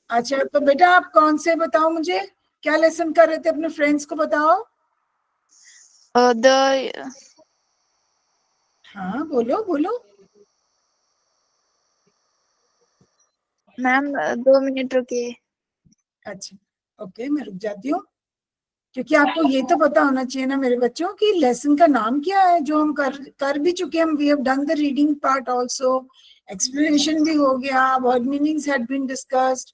अच्छा, तो बेटा आप कौन से बताओ मुझे, क्या लेसन कर रहे थे, अपने फ्रेंड्स को बताओ। हाँ बोलो बोलो। मैम 2 मिनट रुकिए। अच्छा ओके, मैं रुक जाती हूँ, क्योंकि आपको ये तो पता होना चाहिए ना मेरे बच्चों कि लेसन का नाम क्या है, जो हम कर भी चुके हैं। We have done the reading part also, explanation भी हो गया, word meanings had been discussed.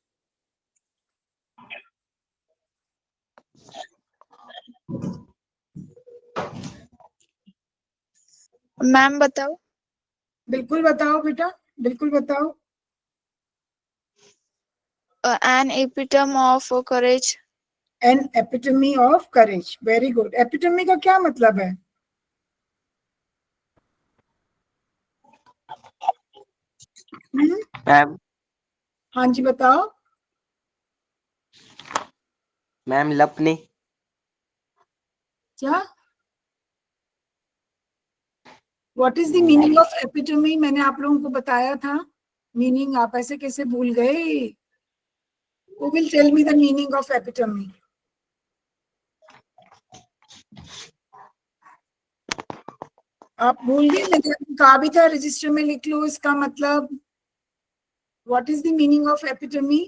Ma'am बताओ। बिल्कुल बताओ बेटा, बिल्कुल बताओ। An epitome of courage. An epitome of courage, very good. Epitome का क्या मतलब है? मैम हाँ जी बताओ। मैम लपनी। क्या? What is the meaning of epitome? मैंने आप लोगों को बताया था मीनिंग, आप ऐसे कैसे भूल गए? Who will tell me the meaning of epitome? आप भूल गए, मैंने आपको कहा भी था रजिस्टर में लिख लो इसका मतलब। What is the meaning of epitome?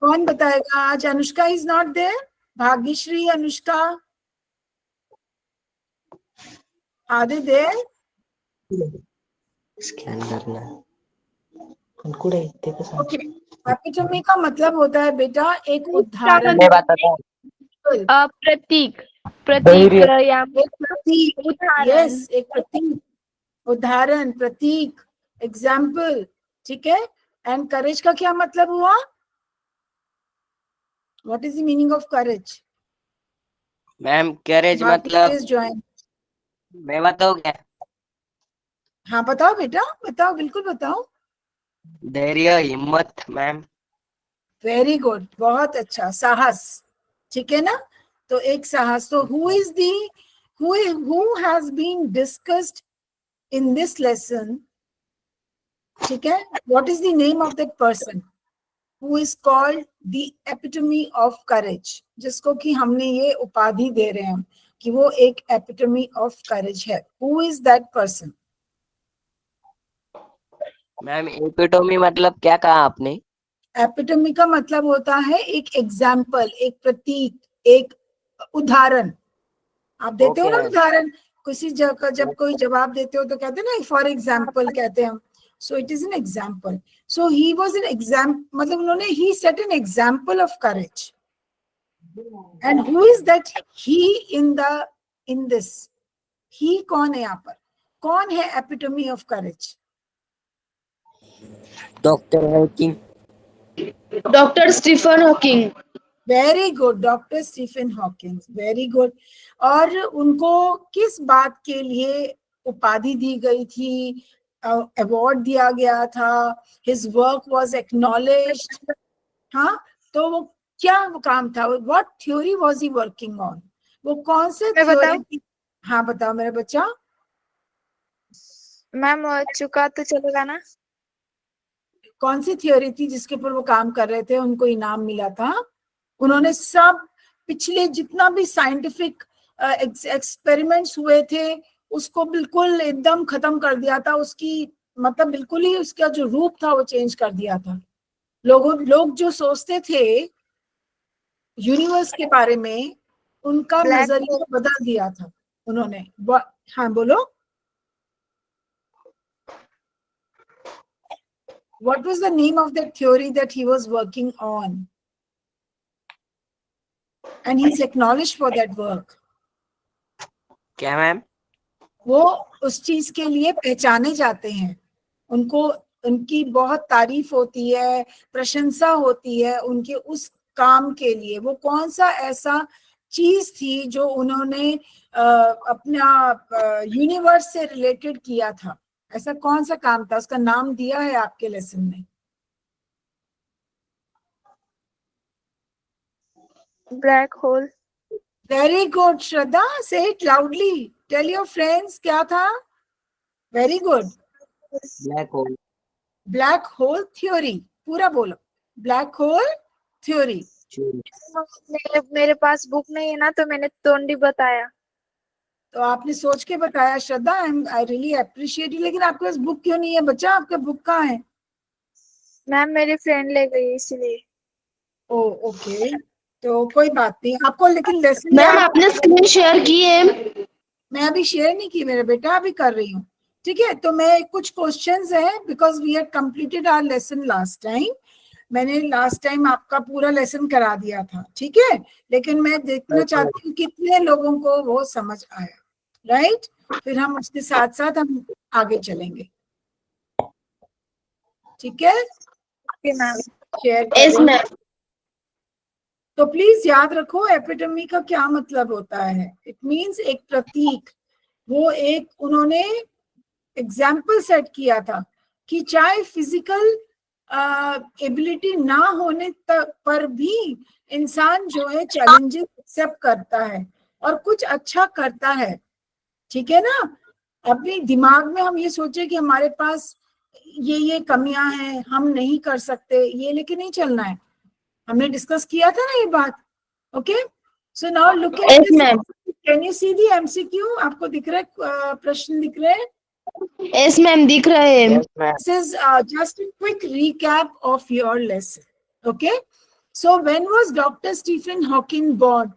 कौन बताएगा आज? Anushka is not there, Bhagyashree, Anushka, are they there? Scan करना कुड़े देखो साहब। ओके, एपिटमी का मतलब होता है बेटा एक उदाहरण, मैं बताता हूँ। प्रतीक। धैर्य। या एक प्रतीक, उदाहरण। यस एक प्रतीक, उदाहरण, प्रतीक, एग्जाम्पल, ठीक है। एंड करेज का क्या मतलब हुआ? What is the meaning of courage? Ma'am carriage बाकी मतलब प्लीज ज्वाइन। मैं बताऊँ क्या? हाँ बताओ बेटा, बताओ, बिल्कुल बताओ। धैर्य, हिम्मत मैम। वेरी गुड, बहुत अच्छा, साहस, ठीक है ना। तो एक साहस, तो who is the, who has been discussed in this lesson, ठीक है। What is the name of that person who is called the epitome of courage, जिसको कि हमने ये उपाधि दे रहे हैं कि वो एक एपिटमी ऑफ करेज है। Who is that person? Ma'am epitome मतलब क्या कहा आपने? एपिटमी का मतलब होता है एक एग्जाम्पल, एक प्रतीक, एक उदाहरण। आप देते हो ओके ना मैम। उदाहरण, किसी जगह जब कोई जवाब देते हो तो कहते हैं ना फॉर एग्जाम्पल कहते हैं हम। So it is an example. So he was an exam, मतलब उन्होंने ही set an example of courage. And who is that he in this? He कौन है यहाँ पर? कौन है epitome of courage? Doctor Hawking. Doctor Stephen Hawking. Very good, doctor Stephen Hawking, very good. और उनको किस बात के लिए उपाधि दी गई थी, अवार्ड दिया गया था? His work was acknowledged. हाँ, तो वो क्या वो काम था, what theory was he working on? वो कौन से मैं थ्योरी बताऊं? थी? हाँ बताओ मेरा बच्चा। मैम चुका तो चलेगा ना? कौन सी थ्योरी थी जिसके ऊपर वो काम कर रहे थे, उनको इनाम मिला था? उन्होंने सब पिछले जितना भी साइंटिफिक एक्सपेरिमेंट्स हुए थे उसको बिल्कुल एकदम खत्म कर दिया था, उसकी मतलब बिल्कुल ही उसका जो रूप था वो चेंज कर दिया था। लोग जो सोचते थे यूनिवर्स के बारे में, उनका ब्लैक होल। नजरिया बदल दिया था उन्होंने। हाँ बोलो। What was the name of that theory that he was working on? And he's acknowledged for that work. क्या मैम? वो उस चीज के लिए पहचाने जाते हैं, उनको उनकी बहुत तारीफ होती है, प्रशंसा होती है उनके उस काम के लिए। वो कौन सा ऐसा चीज थी जो उन्होंने अपना यूनिवर्स से रिलेटेड किया था? ऐसा कौन सा काम था, उसका नाम दिया है आपके लेसन में। Black hole. Very good Shraddha, say it loudly, tell your friends, क्या था? Very good. Black hole. Black hole theory, पूरा बोलो. Black hole theory. मेरे पास बुक नहीं है ना, तो मैंने तोंडी बताया. तो आपने सोच के बताया Shraddha. I really appreciate you. लेकिन आपके पास बुक क्यों नहीं है बच्चा? आपका बुक कहाँ है? मैम मेरी फ्रेंड ले गई इसलिए. ओ ओके, तो कोई बात नहीं. आपको लेकिन लेसन मैम याद. आपने स्क्रीन शेयर की है. मैं अभी शेयर नहीं की मेरे बेटा, अभी कर रही हूँ. ठीक है, तो मैं कुछ क्वेश्चंस है because we had completed our lesson last time. मैंने लास्ट टाइम आपका पूरा लेसन करा दिया था, ठीक है. लेकिन मैं देखना चाहती हूँ कितने लोगों को वो समझ आया. राइट, फिर हम उसके साथ साथ हम आगे चलेंगे. ठीक है, ओके मैम. शेयर यस करें. मैम. तो प्लीज याद रखो एपिटमी का क्या मतलब होता है. इट मींस एक प्रतीक. वो एक उन्होंने एग्जाम्पल सेट किया था कि चाहे फिजिकल एबिलिटी ना होने पर भी इंसान जो है चैलेंजेस एक्सेप्ट करता है और कुछ अच्छा करता है. ठीक है ना. अपने दिमाग में हम ये सोचे कि हमारे पास ये कमियां हैं, हम नहीं कर सकते, ये लेके नहीं चलना है. हमने डिस्कस किया था ना ये बात. Okay, so now look at yes this. Ma'am. Can you see the MCQ? आपको दिख रहा है प्रश्न दिख रहे हैं? यस मैम दिख रहे हैं. Yes, ma'am. This is just a quick recap of your lesson. Okay, so when was Dr. Stephen Hawking born?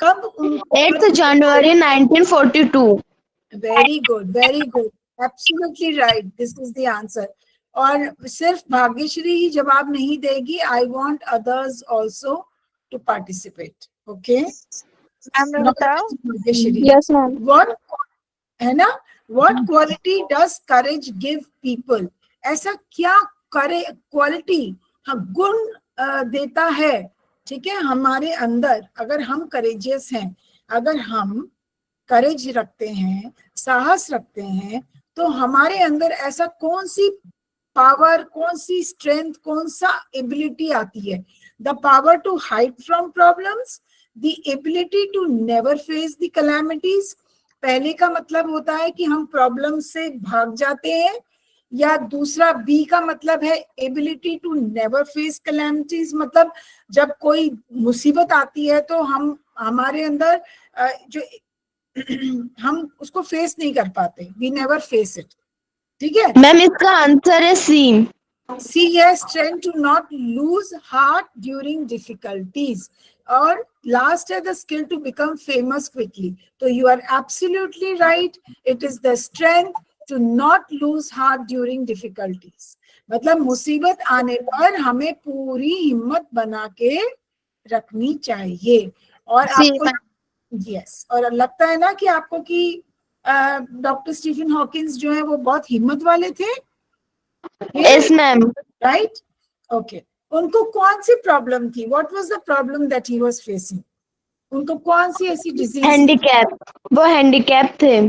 कब 8 जनवरी 1942. Very good, very good, absolutely right. This is the answer. और सिर्फ भाग्यश्री ही जवाब नहीं देगी. I want others also to participate. Okay, ma'am बताओ. Bhagyashree, yes ma'am. What है ना, what quality does courage give people? ऐसा क्या करे क्वालिटी, हाँ गुण देता है. ठीक है, हमारे अंदर अगर हम करेजियस हैं, अगर हम करेज रखते हैं, साहस रखते हैं, तो हमारे अंदर ऐसा कौन सी पावर, कौन सी स्ट्रेंथ, कौन सा एबिलिटी आती है? The power to hide from problems, the ability to never face the calamities. पहले का मतलब होता है कि हम प्रॉब्लम से भाग जाते हैं, या दूसरा बी का मतलब है ability to never face calamities. मतलब जब कोई मुसीबत आती है तो हम हमारे अंदर जो हम उसको फेस नहीं कर पाते. We never face it. ठीक है. मैम इसका आंसर है सी. सी है strength to not lose heart during difficulties. और लास्ट है the skill to become famous quickly. तो you are absolutely right. It is the strength to not lose heart during difficulties. मतलब मुसीबत आने पर हमें पूरी हिम्मत बना के रखनी चाहिए. और आपको यस, और लगता है ना कि आपको कि डॉक्टर स्टीफन हॉकिंस जो है वो बहुत हिम्मत वाले थे. Yes ma'am. Right, okay. उनको कौन सी प्रॉब्लम थी? What was the problem that he was facing? उनको कौन सी ऐसी डिजीज? हैंडीकैप. वो हैंडीकैप थे.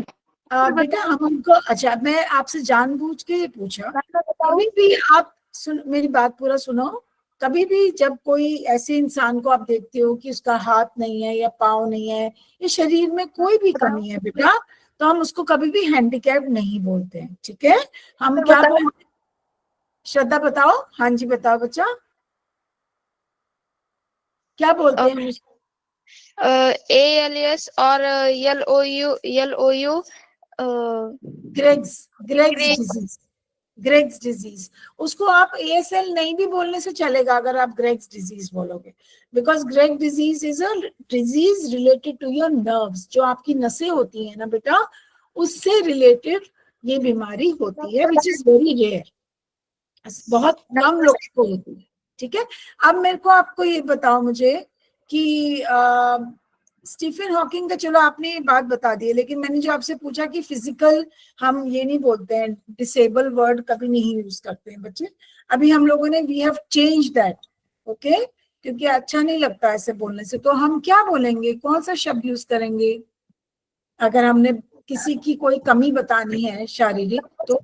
बेटा हम उनको, अच्छा मैं आपसे जानबूझ के ये पूछा. कभी भी आप मेरी बात पूरा सुनो. कभी भी जब कोई ऐसे इंसान को आप देखते हो कि उसका हाथ नहीं है या पाँव नहीं है या शरीर में कोई भी कमी है बेटा, तो हम उसको कभी भी हैंडीकैप नहीं बोलते हैं. ठीक है, हम क्या बोलते हैं? श्रद्धा बताओ. हाँ जी बताओ बच्चा, क्या बोलते हैं? ALS और LOU ग्रेग्स डिजीज. ग्रेग्स डिजीज. उसको आप ASL नहीं भी बोलने से चलेगा अगर आप ग्रेग्स डिजीज बोलोगे. Because Gehrig disease is a disease related to your nerves. जो आपकी नसें होती है ना बेटा, उससे रिलेटेड ये बीमारी होती है, विच इज वेरी रेयर. बहुत कम लोगों को होती है. ठीक है, अब मेरे को आपको ये बताओ मुझे कि स्टीफन हॉकिंग का, चलो आपने ये बात बता दी, लेकिन मैंने जो आपसे पूछा कि फिजिकल, हम ये नहीं बोलते हैं, डिसेबल वर्ड कभी नहीं यूज करते हैं बच्चे. अभी हम लोगों ने we have change that. Okay, क्योंकि अच्छा नहीं लगता ऐसे बोलने से. तो हम क्या बोलेंगे, कौन सा शब्द यूज करेंगे अगर हमने किसी की कोई कमी बतानी है शारीरिक? तो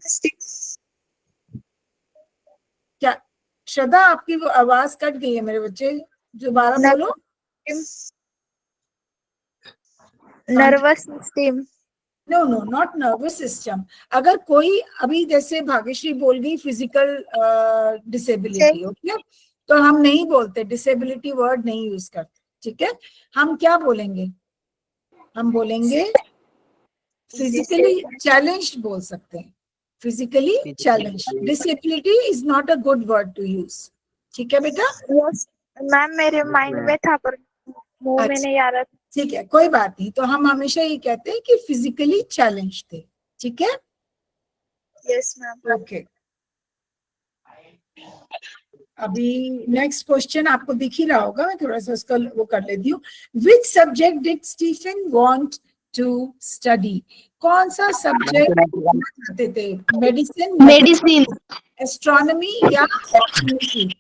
क्या श्रद्धा, आपकी वो आवाज कट गई है मेरे बच्चे, दोबारा बोलो. Nervous system. No no not nervous system. अगर कोई अभी जैसे भाग्यश्री बोल गई फिजिकल डिसेबिलिटी, ओके, तो हम नहीं बोलते, डिसेबिलिटी वर्ड नहीं यूज करते, ठीक है। हम क्या बोलेंगे, हम बोलेंगे फिजिकली चैलेंज्ड बोल सकते हैं, physically challenged. Disability is not a good word to use, ठीक है बेटा। यस मैम, मेरे माइंड में था पर मुंह में अच्छा, नहीं आ रहा था। ठीक है, कोई बात नहीं। तो हम हमेशा ये कहते हैं कि फिजिकली चैलेंज थे, ठीक है। Yes ma'am. ओके, अभी नेक्स्ट क्वेश्चन आपको दिख ही रहा होगा, मैं थोड़ा सा उसका वो कर लेती हूँ। Which subject did Stephen want to study? कौन सा सब्जेक्ट पढ़ना चाहते थे? मेडिसिन, मेडिसिन, एस्ट्रोनॉमी या केमिस्ट्री?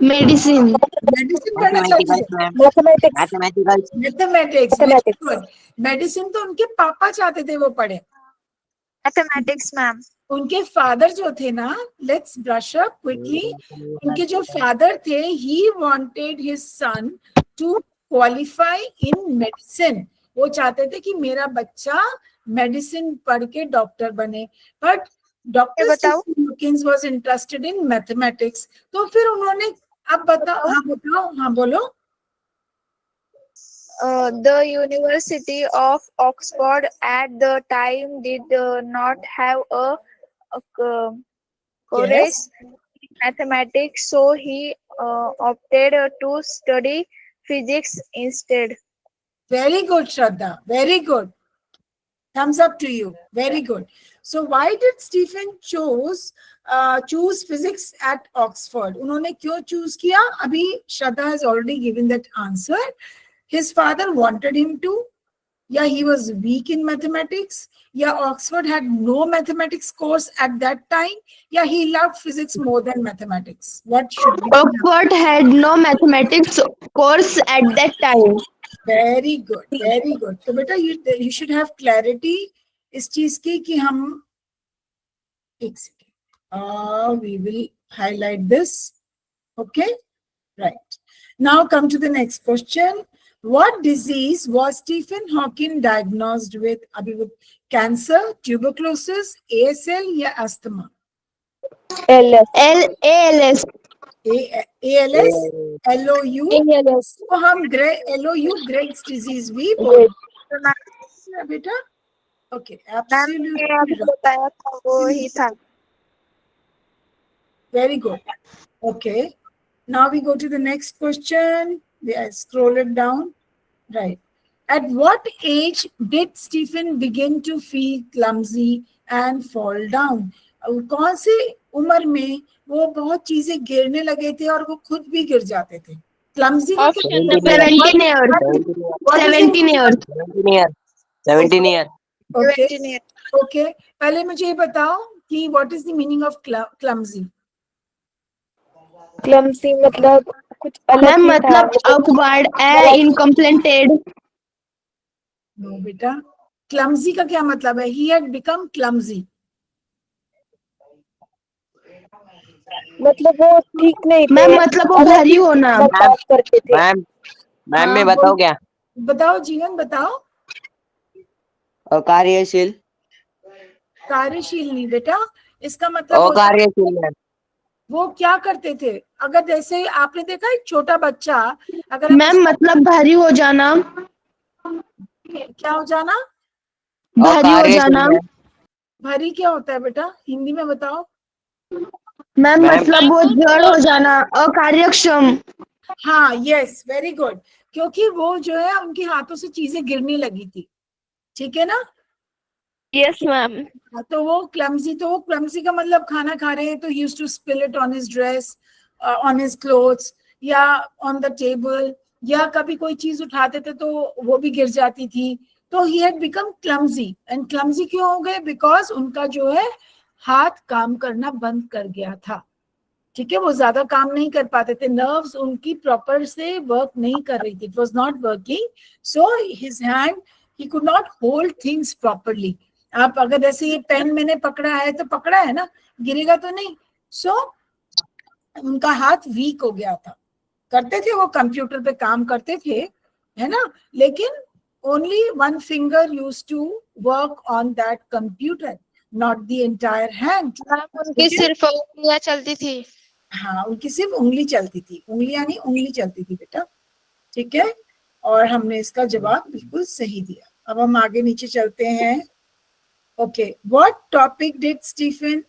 मेडिसिन, मेडिसिन पढ़ना चाहते थे, मैथमेटिक्स मैथमेटिक्स। मेडिसिन तो उनके पापा चाहते थे वो पढ़े। Mathematics ma'am. उनके फादर जो थे ना, लेट्स ब्रश अप क्विकली, उनके जो फादर थे, he wanted his son to qualify in medicine. वो चाहते थे कि मेरा बच्चा मेडिसिन पढ़ के डॉक्टर बने, बट डॉक्टर बताओ। Stephen was interested in mathematics. तो फिर उन्होंने, अब बताओ, हाँ बताओ, हाँ बोलो। The University of Oxford at the time did not have a course Yes, in mathematics, so he opted to study physics instead. very good, Shraddha, very good. Thumbs up to you. Very good. So why did Stephen choose physics at Oxford? उन्होंने क्यों choose किया? अभी Shraddha has already given that answer. His father wanted him to, या he was weak in mathematics, या Oxford had no mathematics course at that time, या he loved physics more than mathematics. What should be? Oxford had no mathematics course at that time. Very good, very good. तो बेटा you should have clarity इस चीज की कि हम, एक second, we will highlight this, okay, right. Now come to the next question. What disease was Stephen Hawking diagnosed with? अभी with cancer, tuberculosis, ASL या asthma? ALS, ALS, LOU, ALS। तो हम LOU Greg's disease भी बोलते हैं बेटा। Okay, ma'am absolutely ने अभी right. बताया था वो ही था। Very good. Okay. Now we go to the next question. I scroll it down. Right. At what age did Stephen begin to feel clumsy and fall down? कौन सी उम्र में वो बहुत चीजें गिरने लगे थे और वो खुद भी गिर जाते थे? क्लमजी का क्या मतलब? 17 years, 17 years. 17 years. Okay. 17 years। Okay. पहले मुझे ये बताओ कि what is the meaning of clumsy? Clumsy मतलब कुछ अलग मैम ही था। मतलब awkward, incomplete. No बेटा, clumsy का क्या मतलब है? He had become clumsy. मतलब वो ठीक नहीं थे, मैम मतलब वो अलग भारी ही होना। बर्ताव करते थे। मैम हाँ, मैं बताऊं क्या? बताओ जीवन, बताओ। अकार्यशील। कार्यशील नहीं बेटा, इसका मतलब होता है अकार्यशील मैम। वो क्या करते थे। अगर जैसे आपने देखा एक छोटा बच्चा, अगर हम मैम मतलब भारी हो जाना, क्या हो जाना? भारी हो जाना। भारी क्या होता है बेटा, हिंदी में बताओ। मैम मतलब वो जड़ हो जाना, अकार्यक्षम। हाँ, यस, वेरी गुड। क्योंकि वो जो है उनके हाथों से चीजें गिरने लगी थी, ठीक है ना। Yes ma'am. तो वो क्लमजी का मतलब खाना खा रहे हैं तो used to spill it on his dress, on his clothes या ऑन द टेबल, या कभी कोई चीज उठाते थे तो वो भी गिर जाती थी। तो he had become clumsy. And clumsy क्यों हो गए? बिकॉज उनका जो है हाथ काम करना बंद कर गया था, ठीक है। वो ज्यादा काम नहीं कर पाते थे, नर्व्स उनकी प्रॉपर से वर्क नहीं कर रही थी, it was not working, so his hand, he could not hold things properly. आप अगर जैसे ये पेन मैंने पकड़ा है तो पकड़ा है ना, गिरेगा तो नहीं। सो उनका हाथ वीक हो गया था। करते थे वो कंप्यूटर पे काम करते थे, है ना, लेकिन only one finger used to work on that computer, not the entire hand. Ma'am उनकी सिर्फ उंगलियां चलती थी। हाँ, उनकी सिर्फ उंगली चलती थी, उंगलियां नहीं, उंगली चलती थी बेटा, ठीक है। और हमने इसका जवाब बिल्कुल सही दिया। अब हम आगे नीचे चलते हैं। Okay, what topic did Stephen,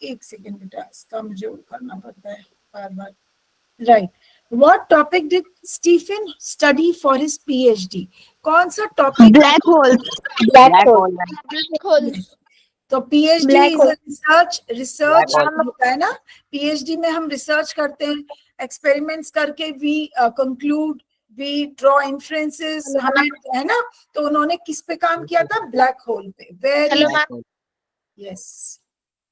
एक सेकेंड बेटा, इसका मुझे करना पड़ता है बार बार, right. What topic did Stephen study for his PhD? कौन सा topic? Black hole. Black hole. Black hole. तो PhD Black is hole. Research Black hole. होता है ना, पीएचडी में हम रिसर्च करते हैं, एक्सपेरिमेंट्स करके we conclude, we draw inferences, हमें है ना। तो उन्होंने किस पे काम किया था? ब्लैक होल पे। Very hello ma'am. Yes,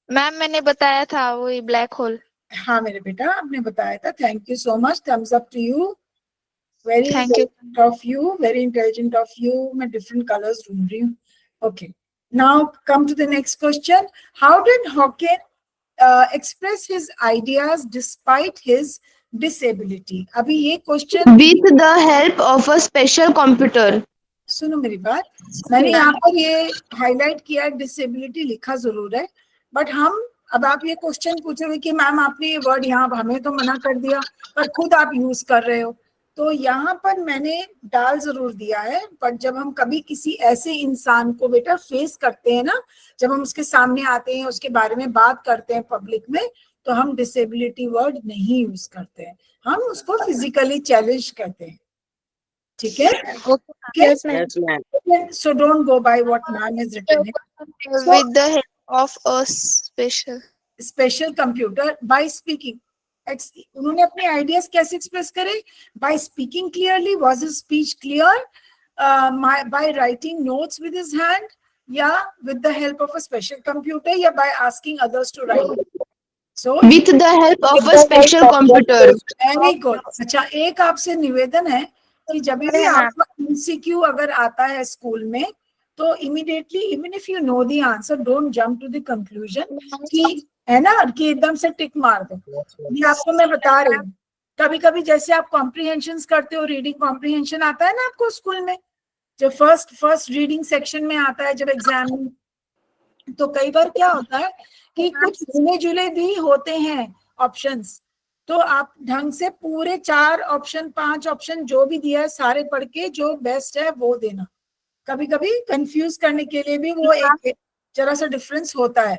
ma'am मैंने बताया था वही ब्लैक होल। हाँ मेरे बेटा, आपने बताया था। Thank you so much, thumbs up to you, very Thank you. Intelligent of you, very intelligent of you. मैं डिफरेंट कलर्स ढूंढ रही हूँ। Okay, now come to the next question. How did Hawking express his ideas despite his disability? अभी ये question With the help of a special computer. सुनो मेरी बात, मैंने यहाँ पर ये हाईलाइट किया, डिसेबिलिटी लिखा जरूर है, बट हम अब आप ये क्वेश्चन पूछोगे कि मैम आपने ये वर्ड यहाँ हमें तो मना कर दिया पर खुद आप यूज कर रहे हो, तो यहाँ पर मैंने डाल जरूर दिया है। बट जब हम कभी किसी ऐसे इंसान को बेटा फेस करते हैं ना, जब हम उसके सामने आते हैं, उसके बारे में बात करते हैं पब्लिक में, तो हम डिसेबिलिटी वर्ड नहीं यूज करते हैं, हम उसको फिजिकली चैलेंज करते हैं, ठीक है। Yes, ma'am. Yes, ma'am. So don't go by what ma'am has written here. With the help of a special computer by speaking, उन्होंने अपने आइडियाज कैसे एक्सप्रेस करे? By speaking clearly, was his speech clear, by writing notes with his hand, या with the help of a special computer, या by asking others to write? So With the help of a special computer. Very good. अच्छा, एक आपसे निवेदन है कि जब भी आपको एमसीक्यू अगर आता है स्कूल में, तो immediately even if you know the answer, don't jump to the conclusion कि है ना, कि एकदम से टिक मार दो। ये आपको मैं बता रही हूँ, कभी कभी जैसे आप कॉम्प्रिहेंशन करते हो, रीडिंग कॉम्प्रिहेंशन आता है ना आपको स्कूल में, जब फर्स्ट रीडिंग सेक्शन में आता है जब एग्जाम में, तो कई बार क्या होता है कि कुछ मिले जुले भी होते हैं ऑप्शंस, तो आप ढंग से पूरे 4 ऑप्शन 5 ऑप्शन जो भी दिया है सारे पढ़ के जो बेस्ट है वो देना। कभी कभी कंफ्यूज करने के लिए भी वो एक जरा सा डिफरेंस होता है।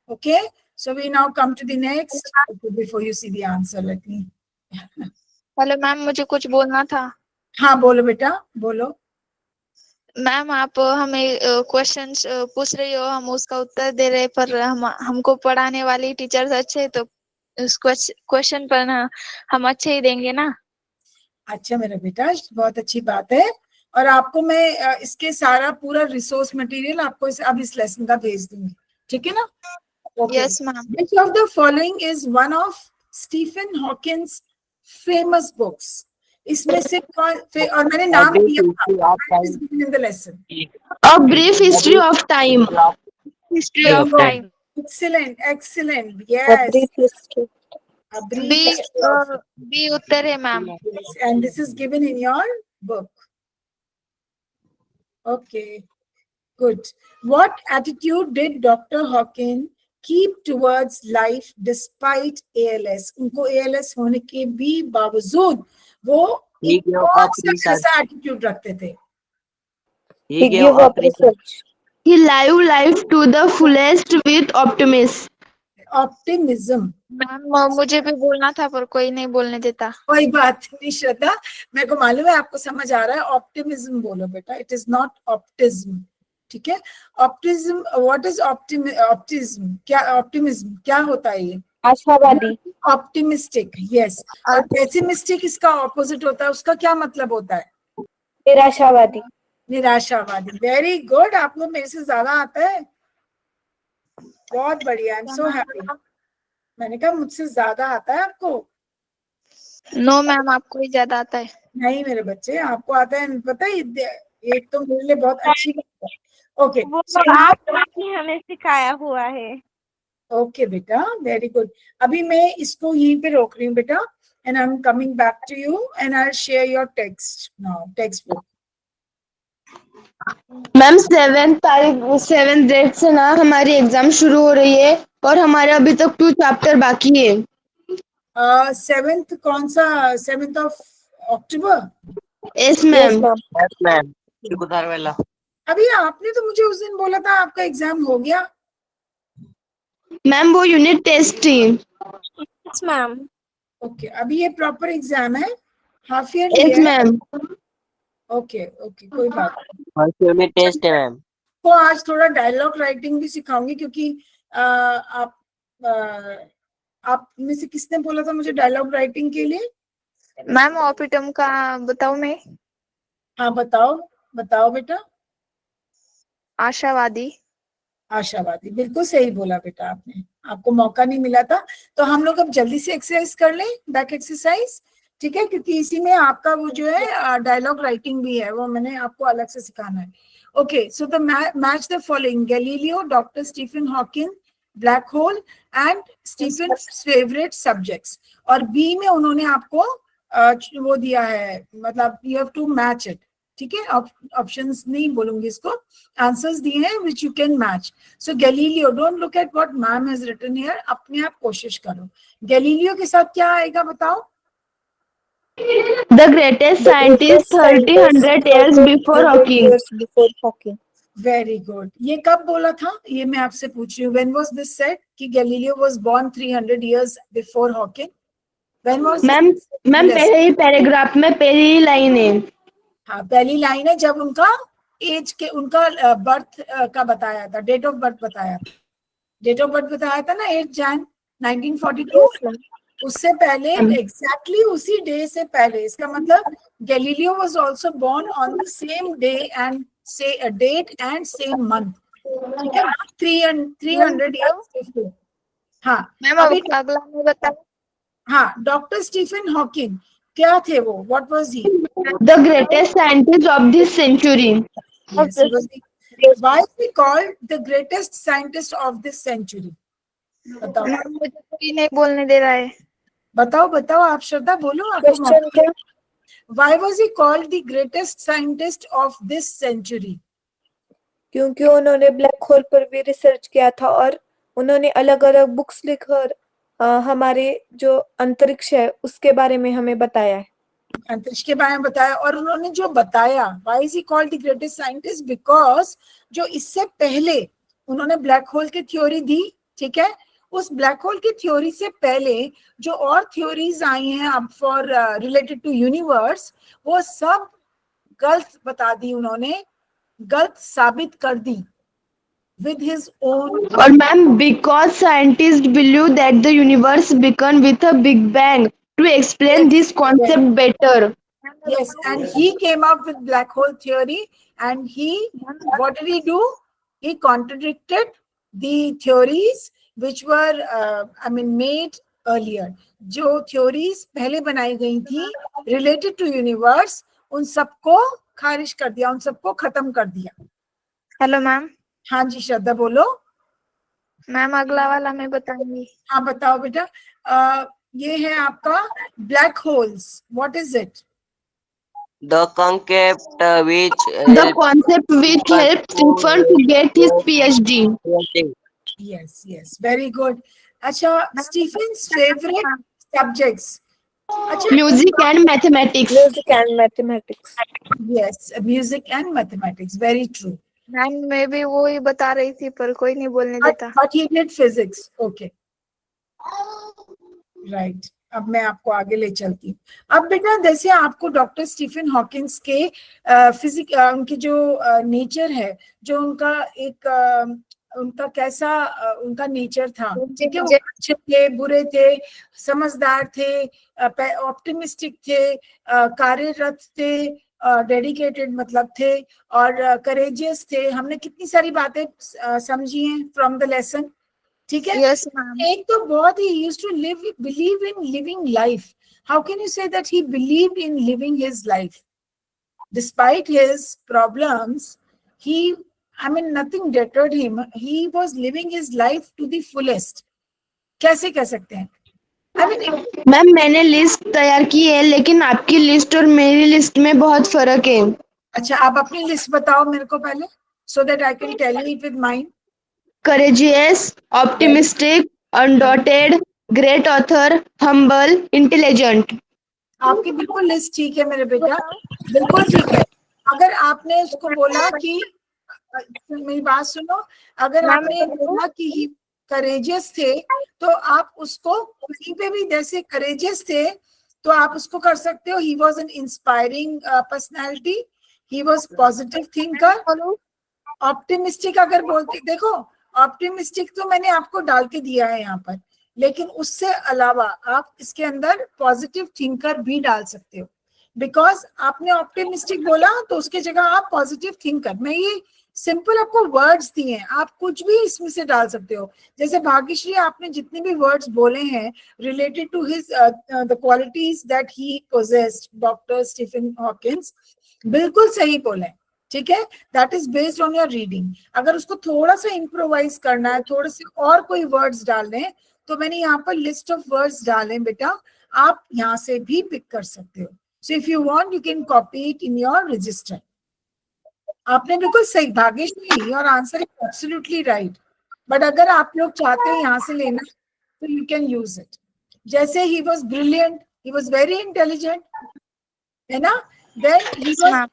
Okay, so we now come to the next, before you see the answer let me. Hello ma'am, मुझे कुछ बोलना था। हाँ बोलो बेटा, बोलो। मैम आप हमें क्वेश्चंस पूछ रही हो, हम उसका उत्तर दे रहे, पर हमको पढ़ाने वाली टीचर्स अच्छे, तो उस क्वेश्चन पर ना हम अच्छे ही देंगे ना। अच्छा मेरा बेटा, बहुत अच्छी बात है। और आपको मैं इसके सारा पूरा रिसोर्स मटेरियल आपको अब इस लेसन का भेज दूंगी, ठीक है ना? Yes ma'am. Which of the following is one of Stephen Hawking's famous books? इसमें से और मैंने नाम दिया in the lesson. A brief history of time. History of time. Excellent, excellent. A Yes. brief history. A brief B history of- B उत्तर है ma'am. Yes, and this is given in your book. Okay, good. What attitude did Dr. Hawking keep towards life despite ALS? उनको ALS होने के भी बावजूद वो He gave up research. ऐसा attitude रखते थे। He gave up research. He lived life to the fullest with optimism. Optimism. Ma'am मुझे भी बोलना था पर कोई नहीं बोलने देता। कोई बात नहीं श्रद्धा, मेरे को मालूम है आपको समझ आ रहा है। ऑप्टिमिज्म बोलो बेटा, इट इज नॉट ऑप्टिज्म, ठीक है? ऑप्टिज्म, व्हाट इज ऑप्टिज्म? क्या ऑप्टिमिज्म क्या होता है? ये आशावादी। Optimistic, yes. और पेसिमिस्टिक इसका ऑपोजिट होता है, उसका क्या मतलब होता है? निराशावादी। निराशावादी। वेरी गुड, आप लोग मेरे से ज्यादा आता है, बहुत बढ़िया। I am so happy. मैंने कहा मुझसे ज्यादा आता है आपको। नो मैम, आपको ही ज्यादा आता है। नहीं मेरे बच्चे, आपको आता है, पता है, एक तो मेरे लिए बहुत अच्छी बात है। ओके, आपने हमें सिखाया हुआ है। ओके बेटा, वेरी गुड। अभी मैं इसको यहीं पे रोक रही हूँ बेटा, and I am coming back to you and I will share your text now, text book. Ma'am 7 date से ना हमारी एग्जाम शुरू हो रही है और हमारे अभी तक 2 चैप्टर बाकी है। 7th कौन सा? 7th of October? Yes yes ma'am. Ma'am. Yes ma'am, शुक्र वाला। अभी आपने तो मुझे उस दिन बोला था आपका एग्जाम हो गया। मैम वो यूनिट टेस्ट थी। Yes ma'am. ओके, अभी ये प्रॉपर एग्जाम है, हाफ ईयरली यस है। मैम। ओके ओके, कोई बात नहीं। फर्स्ट यूनिट टेस्ट है मैम। तो आज थोड़ा डायलॉग राइटिंग भी सिखाऊंगी, क्योंकि आप में से किसने बोला था मुझे डायलॉग राइटिंग के लिए? मैम ऑपिटम का बताऊं मैं? हाँ बताओ, बताओ बेटा। आशावादी। आशावादी, बिल्कुल सही बोला बेटा आपने, आपको मौका नहीं मिला था। तो हम लोग अब जल्दी से एक्सरसाइज कर लें, बैक एक्सरसाइज, ठीक है, क्योंकि इसी में आपका वो जो है डायलॉग राइटिंग भी है, वो मैंने आपको अलग से सिखाना है। Okay, so the match the following: Galileo, doctor Stephen Hawking, black hole and Stephen favourite subjects. और बी में उन्होंने आपको वो दिया है, मतलब you have to match it, ठीक है। ऑप्शंस नहीं बोलूंगी इसको, आंसर्स दिए हैं which you can match. So Galileo, don't look at what ma'am has written here, अपने आप कोशिश करो। गैलीलियो के साथ क्या आएगा बताओ? The greatest scientist 300 years before Hawking. Before Hawking. Very good. ये कब बोला था, ये मैं आपसे पूछ रही हूँ, व्हेन वाज दिस सेड कि Galileo was born 300 years before Hawking? When was ma'am पहले ही पैराग्राफ में पहली ही लाइन है। हाँ, पहली लाइन है, जब उनका एज के, उनका बर्थ का बताया था, डेट ऑफ बर्थ बताया था, डेट ऑफ बर्थ बताया था ना, 8 जैन 1942। Yes ma'am. उससे पहले, एग्जैक्टली उसी डे से पहले, इसका मतलब Galileo was also born on the same day and same date and same month, ठीक है, 300 years बिफोर। हाँ मैम अभी, अगला मैं बताऊं? हाँ, डॉक्टर स्टीफन हॉकिंग क्या थे वो, what was he? The greatest scientist of this century. Yes, he was the, why is he called the greatest scientist of this century? बताओ मैम मुझे कोई नहीं बोलने दे रहा है। बताओ बताओ, आप श्रद्धा बोलो, आपको क्वेश्चन क्या? Why was he called the greatest scientist of this century? क्योंकि उन्होंने ब्लैक होल पर भी रिसर्च किया था और उन्होंने अलग अलग बुक्स लिखकर हमारे जो अंतरिक्ष है उसके बारे में हमें बताया है। अंतरिक्ष के बारे में बताया, और उन्होंने जो बताया, why is he called the greatest scientist? Because जो इससे पहले उन्होंने ब्लैक होल की थ्योरी दी, ठीक है, उस ब्लैक होल की थ्योरी से पहले जो और थ्योरीज आई हैं अब फॉर रिलेटेड टू यूनिवर्स, वो सब गलत बता दी उन्होंने, गलत साबित कर दी with his own। और ma'am because scientist believe that the universe began with a big bang to explain this concept better. Yes, and he came up with black hole theory, and what did he do? He contradicted the theories which were, made earlier. जो theories पहले बनाई गई थी related to universe, उन सबको खारिज कर दिया, उन सबको खत्म कर दिया। Hello ma'am. हाँ जी श्रद्धा बोलो। मैम अगला वाला मैं बताऊंगी। हाँ बताओ बेटा। ये है आपका black holes, what is it? The concept which The concept which helped Stephen to get his PhD. Yes, yes, very good. अच्छा, स्टीफन्स फेवरेट सब्जेक्ट्स? अच्छा, Music and mathematics. Music and mathematics. yes, music and mathematics, very true. Ma'am मैं भी वो ही बता रही थी पर कोई नहीं बोलने देता। But he did physics, okay, right. अब मैं आपको आगे ले चलती हूँ। अब बेटा, जैसे आपको डॉक्टर स्टीफन हॉकिंस के उनकी जो नेचर है, जो उनका एक उनका कैसा उनका नेचर था, ठीक है, वो अच्छे थे, बुरे थे, समझदार थे, ऑप्टिमिस्टिक थे, कार्यरत थे, डेडिकेटेड मतलब थे, और करेजियस थे। हमने कितनी सारी बातें समझी हैं फ्रॉम द लेसन, ठीक है। Yes ma'am. एक तो बहुत ही used to believe in living life. How can you say that he believed in living his life? Despite his problems, nothing deterred him. He was living his life to the fullest. कैसे कह सकते हैं? Ma'am मैंने list तैयार की है लेकिन आपकी लिस्ट और मेरी लिस्ट में बहुत फर्क है। अच्छा, आप अपनी लिस्ट बताओ मेरे को पहले, so that I can tell you it with mine. courageous, optimistic, undaunted, great author, humble, intelligent. आपकी बिल्कुल लिस्ट ठीक है मेरे बेटा, बिल्कुल ठीक है। अगर आपने उसको बोला कि मेरी बात सुनो, अगर मैम, आपने बोला कि करेजियस थे, तो आप उसको कहीं पे भी जैसे करेजियस थे तो आप उसको कर सकते हो, ही was N inspiring personality, he was positive thinker. Optimistic अगर बोलते, देखो ऑप्टिमिस्टिक तो मैंने आपको डाल के दिया है यहाँ पर, लेकिन उससे अलावा आप इसके अंदर पॉजिटिव थिंकर भी डाल सकते हो, बिकॉज आपने ऑप्टिमिस्टिक बोला तो उसके जगह आप पॉजिटिव थिंकर, मैं ये सिंपल आपको वर्ड्स दिए हैं, आप कुछ भी इसमें से डाल सकते हो। जैसे भाग्यश्री, आपने जितने भी वर्ड्स बोले हैं related to his the qualities that he possessed, doctor Stephen Hawkins, बिल्कुल सही बोले, ठीक है, that is based on your reading. अगर उसको थोड़ा सा इम्प्रोवाइज करना है, थोड़े से और कोई वर्ड्स डालने हैं, तो मैंने यहाँ पर लिस्ट ऑफ वर्ड्स डाले बेटा, आप यहाँ से भी पिक कर सकते हो। So if you want you can copy it in your register. आपने बिल्कुल सही Bhagyashree, your answer is absolutely right, but अगर आप लोग चाहते हैं यहाँ से लेना तो यू कैन यूज इट। जैसे he was brilliant, he was very intelligent, है ना, then he was,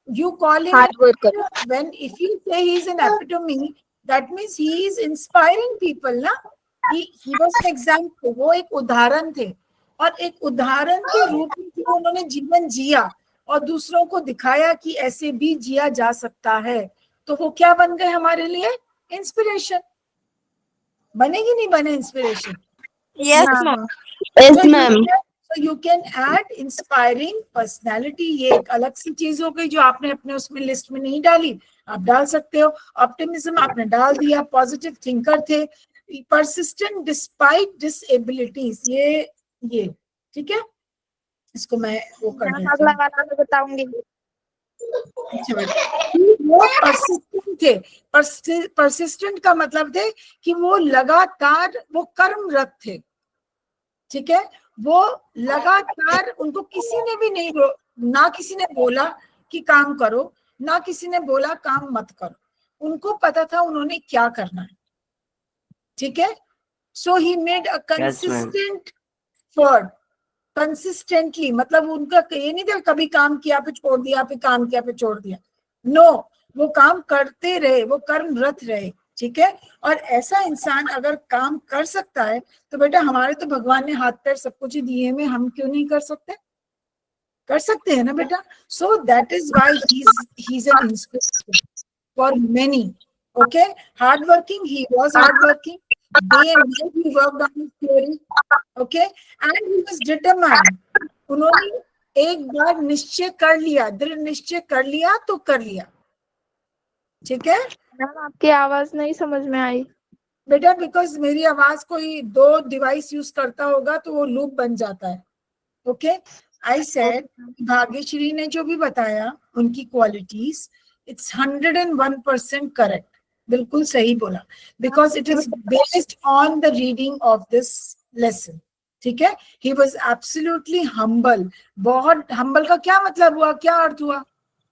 you call him Hard worker. when if you say he is an epitome, that means he is inspiring people ना, he was an example, वो एक उदाहरण थे, और एक उदाहरण के रूप में जो उन्होंने जीवन जिया और दूसरों को दिखाया कि ऐसे भी जिया जा सकता है, तो वो क्या बन गए हमारे लिए, इंस्पिरेशन। बनेगी नहीं बने inspiration? Yes, ma'am. Yes, ma'am. So you can add inspiring personality, ये एक अलग सी चीज हो गई जो आपने अपने उसमें लिस्ट में नहीं डाली, आप डाल सकते हो। ऑप्टिमिज्म आपने डाल दिया, पॉजिटिव थिंकर थे, persistent despite disabilities, ये ठीक है, इसको मैं वो कर मैम, देती अगला हूँ। वाला मैं बताऊंगी। अच्छा बेटा, वो persistent थे, persistent का मतलब थे कि वो लगातार वो कर्मरत थे, ठीक है, वो लगातार, उनको किसी ने भी नहीं ना किसी ने बोला कि काम करो, ना किसी ने बोला काम मत करो, उनको पता था उन्होंने क्या करना है, ठीक है। So he made a consistent word, consistently, मतलब उनका ये नहीं था कभी काम किया पे छोड़ दिया, पे काम किया पे छोड़ दिया, नो, वो काम करते रहे, वो कर्मरत रहे, ठीक है। और ऐसा इंसान अगर काम कर सकता है तो बेटा हमारे तो भगवान ने हाथ पैर सब कुछ ही दिए में, हम क्यों नहीं कर सकते, कर सकते हैं ना बेटा। So that is why he is an inspiration for many, okay. Hard working, he was hard working, day and night he worked on his theory, okay, and he was determined, उन्होंने एक बार निश्चय कर लिया, दृढ़ निश्चय कर लिया तो कर लिया, ठीक है। मैम, आपकी आवाज नहीं समझ में आई। बेटा बिकॉज मेरी आवाज कोई दो डिवाइस यूज करता होगा तो वो लूप बन जाता है, ओके। आई सेड भाग्यश्री ने जो भी बताया उनकी क्वालिटीज, इट्स 101% करेक्ट, बिल्कुल सही बोला, because it is based on the reading of this lesson, ठीक है। ही वॉज एब्सोल्युटली हम्बल, बहुत हम्बल का क्या मतलब हुआ, क्या अर्थ हुआ,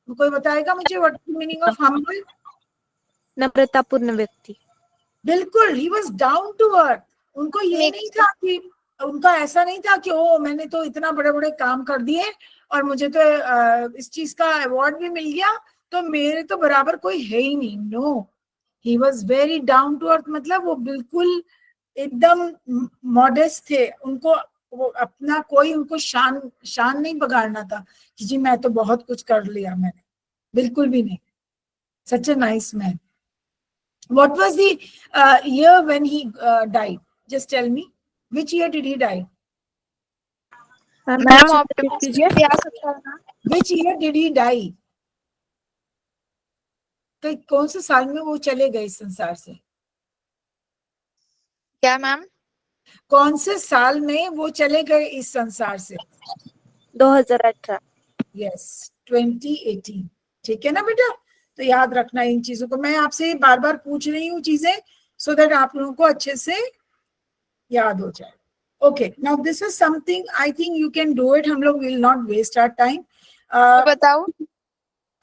कोई बताएगा मुझे, what is the meaning of humble? नम्रतापूर्ण व्यक्ति। बिल्कुल, he was down to earth, उनको ये नहीं था कि, उनका ऐसा नहीं था कि ओ मैंने तो इतना बड़े बड़े काम कर दिए और मुझे तो इस चीज का अवार्ड भी मिल गया तो मेरे तो बराबर कोई है ही नहीं, no, he was very down to earth, मतलब वो बिल्कुल एकदम मॉडेस्ट थे, उनको वो अपना कोई उनको शान नहीं बगाड़ना था कि जी मैं तो बहुत कुछ कर लिया मैंने, बिल्कुल भी नहीं। Such a nice man. What was the year when he died? Just tell me. Which year did he die? Ma'am, optimism भी आ सकता है ना? Which year did he die? तो कौन से साल में वो चले गए इस संसार से? क्या मैम? कौन से साल में वो चले गए इस संसार से? 2018। Yes, 2018. ठीक है ना बेटा? तो याद रखना इन चीजों को, मैं आपसे बार बार पूछ रही हूँ चीजें सो दैट आप लोगों को अच्छे से याद हो जाए। Okay, now this is something I think you can do it, हम लोग will not waste our time. बताओ।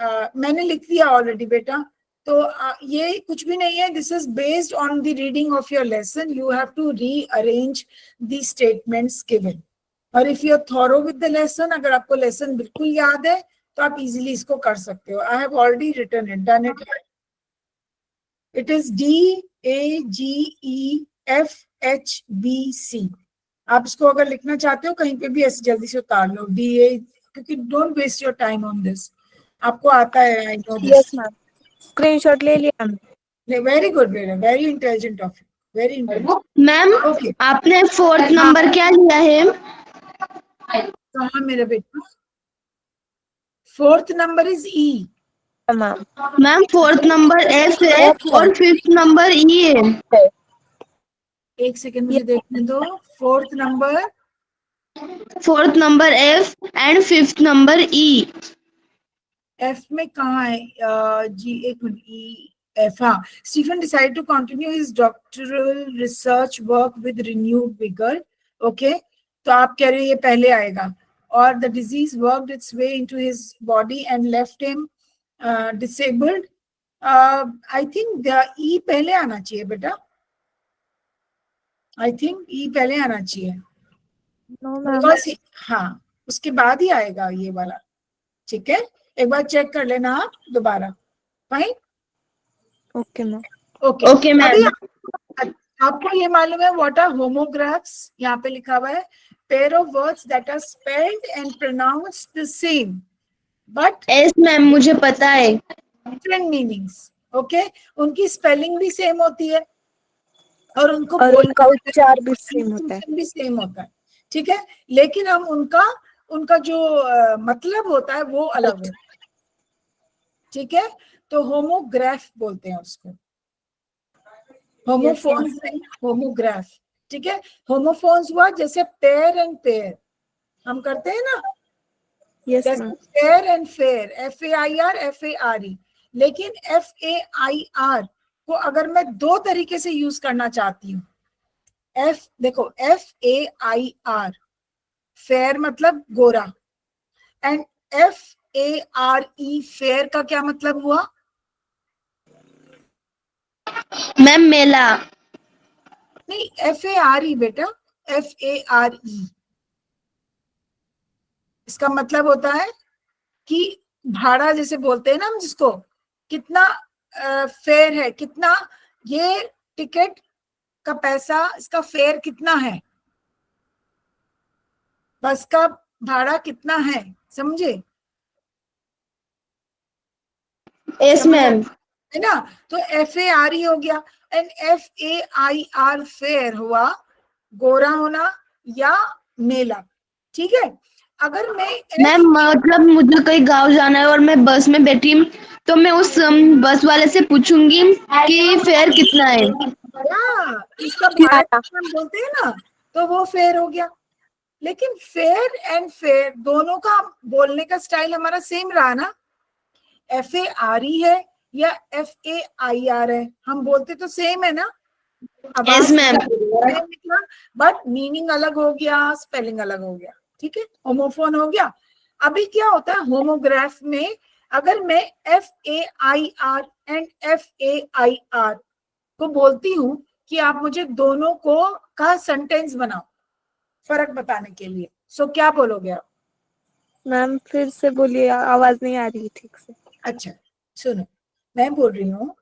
मैंने लिख दिया ऑलरेडी बेटा, तो ये कुछ भी नहीं है. This is based on the reading of your lesson. You have to rearrange the statements given. और if you are thorough with the lesson, अगर आपको लेसन बिल्कुल याद है तो आप इजीली इसको कर सकते हो. I have already written it, done it. It is DAGEFHBC. आप इसको अगर लिखना चाहते हो कहीं पे भी ऐसे जल्दी से उतार लो DA, क्योंकि don't waste your time on this. आपको आता है, I know this. Yes ma'am, screenshot ले लिया हमने. वेरी गुड बेटा, very intelligent of you, very intelligent. Ma'am okay, आपने 4th नंबर क्या लिया है? कहाँ मेरा बेटा? 4th number is E. Ma'am ma'am 4th number F है और 5th नंबर E है. एक सेकंड मुझे देखने दो. 4th number 4th number F and 5th number E. F में कहाँ है? G, एक मिनट. F, हाँ. Stephen decided to continue his doctoral research work with renewed vigor. Okay, तो आप कह रहे हैं ये पहले आएगा. और the disease worked its way into his body and left him disabled. I think the E पहले आना चाहिए बेटा. I think E पहले आना चाहिए. No ma'am. Because हाँ, उसके बाद ही आएगा ये वाला. ठीक है, एक बार चेक कर लेना आप दोबारा. Fine. Okay ma'am. Okay okay ma'am. आपको ये मालूम है व्हाट आर होमोग्राफ्स? यहाँ पे लिखा हुआ है pair of words that are spelled and pronounced the same but yes ma'am, मुझे पता है. Different meanings. ओके, उनकी स्पेलिंग भी सेम होती है और उनको और बोलने उनका उच्चार भी सेम होता है. भी सेम होता है. ठीक है, लेकिन हम उनका जो मतलब होता है वो अलग होता है. ठीक है, तो होमोग्राफ बोलते हैं उसको. होमोफोन्स नहीं, होमोग्राफ. ठीक है, होमोफोन्स हुआ जैसे पेयर एंड पेयर हम करते हैं ना. यस जैसे ma'am. Pair and fair, FAIR FARE. लेकिन FAIR को अगर मैं दो तरीके से यूज करना चाहती हूँ. देखो FAIR, फेयर मतलब गोरा, एंड FARE, फेयर का क्या मतलब हुआ? मैम मेला. नहीं, FARE बेटा, FARE. इसका मतलब होता है कि भाड़ा जैसे बोलते हैं ना हम, जिसको कितना फेयर है, कितना ये टिकट का पैसा, इसका फेयर कितना है, बस का भाड़ा कितना है, समझे? Yes ma'am. है ना. तो FARE हो गया एंड FAIR फेयर हुआ गोरा होना या मेला. ठीक है, अगर मैं मैम मतलब मुझे कहीं गांव जाना है और मैं बस में बैठी हूँ, तो मैं उस बस वाले से पूछूंगी कि फेयर कितना है. हाँ, इसका भाड़ा कितना बोलते हैं ना, तो वो फेयर हो गया. लेकिन फेयर एंड फेयर दोनों का बोलने का स्टाइल हमारा सेम रहा ना. FARE है या FAIR है, हम बोलते तो सेम है ना. Yes ma'am. बट मीनिंग अलग हो गया, स्पेलिंग अलग हो गया. ठीक है, होमोफोन हो गया. अभी क्या होता है होमोग्राफ में, अगर मैं FAIR एंड FAIR को बोलती हूँ कि आप मुझे दोनों को का सेंटेंस बनाओ फर्क बताने के लिए, सो क्या बोलोगे आप? मैम फिर से बोलिए, आवाज नहीं आ रही ठीक से. अच्छा सुनो, मैं बोल रही हूँ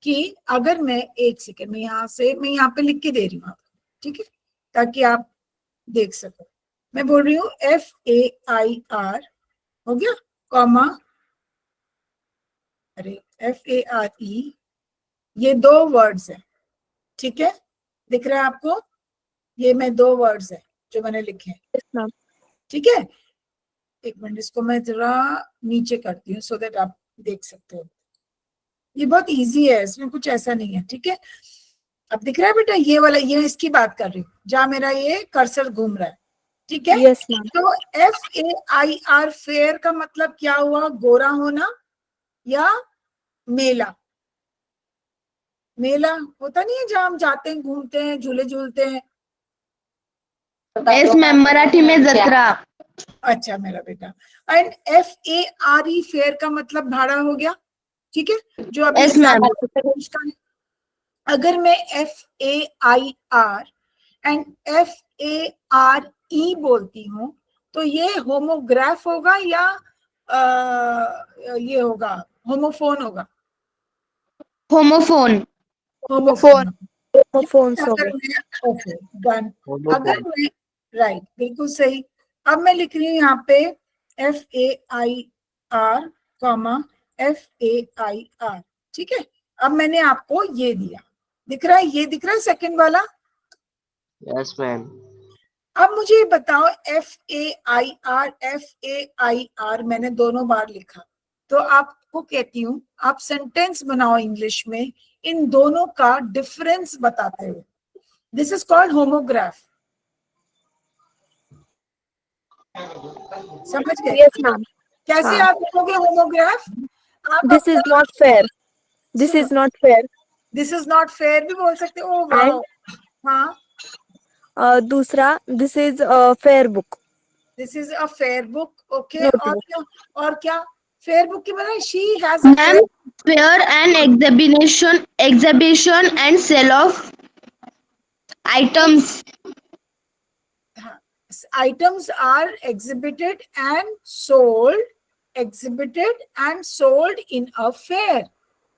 कि अगर मैं एक सेकेंड में मैं यहाँ पे लिख के दे रही हूँ आपको. ठीक है, ताकि आप देख सको. मैं बोल रही हूँ FAIR हो गया, कॉमा, अरे FARE, ये दो वर्ड्स है. ठीक है, दिख रहा है आपको? ये मैं दो वर्ड्स है जो मैंने लिखे हैं. Yes ma'am. ठीक है, एक मिनट, इसको मैं जरा नीचे करती हूँ सो दैट आप देख सकते हो. ये बहुत इजी है, इसमें कुछ ऐसा नहीं है. ठीक है, अब दिख रहा है बेटा ये वाला, ये इसकी बात कर रही हूँ जहां मेरा ये कर्सर घूम रहा है. ठीक है, यस मैम. तो FAIR फेयर का मतलब क्या हुआ? गोरा होना या मेला. मेला होता नहीं है जहां हम जाते हैं, घूमते हैं, झूले झूलते हैं. यस मैम, मराठी में जत्रा. अच्छा मेरा बेटा। एंड FARE फेयर का मतलब भाड़ा हो गया, ठीक है, जो अभी Yes, ma'am. एग्जाम्पल, अगर मैं FAIR एंड FARE बोलती हूँ तो ये होमोग्राफ होगा या ये होगा होमोफोन होगा? Homophone. होमोफोन। फोन्स हो अगर गए। मैं ओके डन, अगर मैं राइट बिल्कुल सही। अब मैं लिख रही हूँ यहाँ पे FAIR कॉमा FAIR, ठीक है। अब मैंने आपको ये दिया, दिख रहा है, ये दिख रहा है सेकंड वाला। Yes ma'am. अब मुझे बताओ FAIR मैंने दोनों बार लिखा, तो आपको कहती हूँ आप सेंटेंस बनाओ इंग्लिश में इन दोनों का डिफरेंस बताते हुए। This is called homograph. समझ गए? Yes ma'am. कैसे हाँ। आप लिखोगे होमोग्राफ? आप this is not fair, this is not fair. This is not fair भी बोल सकते हो। Oh wow. हाँ, दूसरा this is fair book. This is a fair book. Okay, Notebook. और क्या फेयर बुक की बना? She has Ma'am, fair and exhibition and sale of items. items are exhibited and sold in a fair.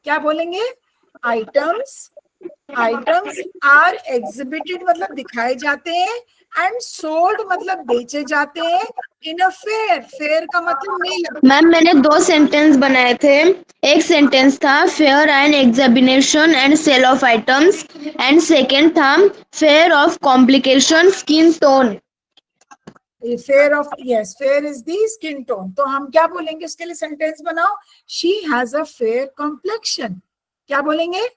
क्या बोलेंगे? items are exhibited मतलब दिखाए जाते हैं, and sold मतलब बेचे जाते हैं, in a fair का मतलब मेला। मैम मैंने 2 सेंटेंस बनाए थे। एक सेंटेंस था fair and examination and sale of items and second था fair of complication skin tone. Fair is the skin tone. तो हम क्या बोलेंगे उसके लिए? सेंटेंस बनाओ, she has a fair complexion. क्या बोलेंगे?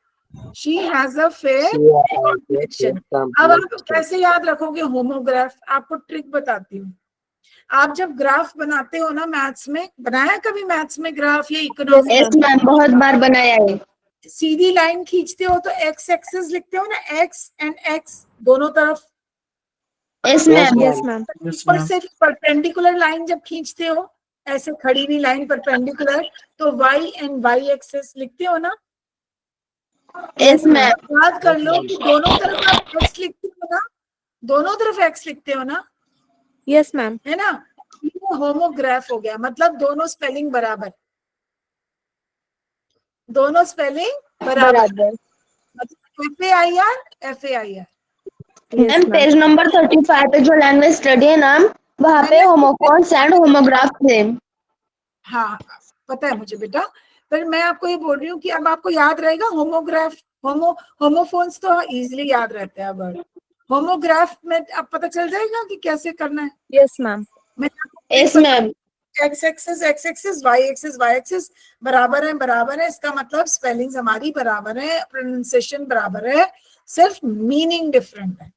She has a fair complexion. अब आप कैसे याद रखोगे होमोग्राफ? आपको ट्रिक बताती हूँ। आप जब ग्राफ बनाते हो ना, मैथ्स में बनाया कभी? मैथ्स में ग्राफ या इकोनॉमिक्स? यस मैम, बहुत बार बनाया है। सीधी लाइन खींचते हो तो एक्स एक्सिस लिखते हो ना, एक्स एंड एक्स दोनों तरफ। Yes ma'am. Yes ma'am. ऊपर से परपेंडिकुलर लाइन जब खींचते हो, ऐसे खड़ी हुई लाइन परपेंडिकुलर, तो वाई एंड वाई एक्सिस लिखते हो ना। Yes ma'am. याद कर लो कि दोनों तरफ आप एक्स लिखते हो ना, दोनों तरफ एक्स लिखते हो ना, यस मैम। है ना। ये होमोग्राफ हो गया, मतलब दोनों स्पेलिंग बराबर, दोनों स्पेलिंग बराबर। FAIR। मैम पेज नंबर 35 पे जो लैंग्वेज स्टडी है ना, वहाँ पे होमोफोन्स एंड होमोग्राफ थे। हाँ पता है मुझे बेटा, पर मैं आपको ये बोल रही हूँ कि अब आपको याद रहेगा होमोग्राफ। होमोफोन्स तो इजीली याद रहते हैं, अब होमोग्राफ में अब पता चल जाएगा कि कैसे करना है। Yes ma'am. Yes ma'am. X axis Y axis बराबर है, इसका मतलब स्पेलिंग्स हमारी बराबर है, प्रोनाउंसिएशन बराबर है, सिर्फ मीनिंग डिफरेंट है।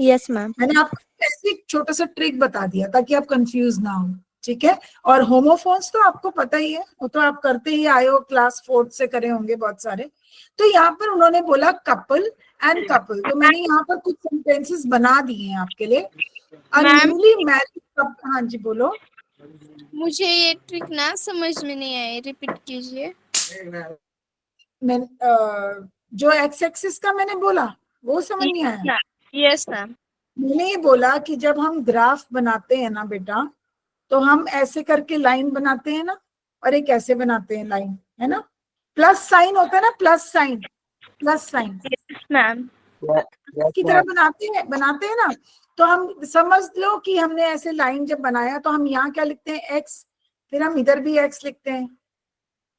Yes ma'am. मैंने आपको ऐसे एक छोटा सा ट्रिक बता दिया ताकि आप कंफ्यूज ना हो, ठीक है। और होमोफोन्स तो आपको पता ही है, वो तो आप करते ही आए हो, क्लास 4 से करे होंगे बहुत सारे। तो यहाँ पर उन्होंने बोला कपल एंड कपल, तो मैंने यहाँ पर कुछ सेंटेंसेस बना दिए हैं आपके लिए। Newly married. हाँ जी बोलो। मुझे ये ट्रिक ना समझ में नहीं आई, रिपीट कीजिए। मैं जो एक्स एक्सिस का मैंने बोला वो समझ नहीं आया? Yes ma'am. मैंने ये बोला कि जब हम ग्राफ बनाते हैं ना बेटा, तो हम ऐसे करके लाइन बनाते हैं ना, और एक ऐसे बनाते हैं लाइन, है ना। प्लस साइन होता है ना, प्लस साइन यस मैम। की तरह बनाते हैं ना। तो हम समझ लो कि हमने ऐसे लाइन जब बनाया तो हम यहाँ क्या लिखते हैं? एक्स, फिर हम इधर भी एक्स लिखते हैं,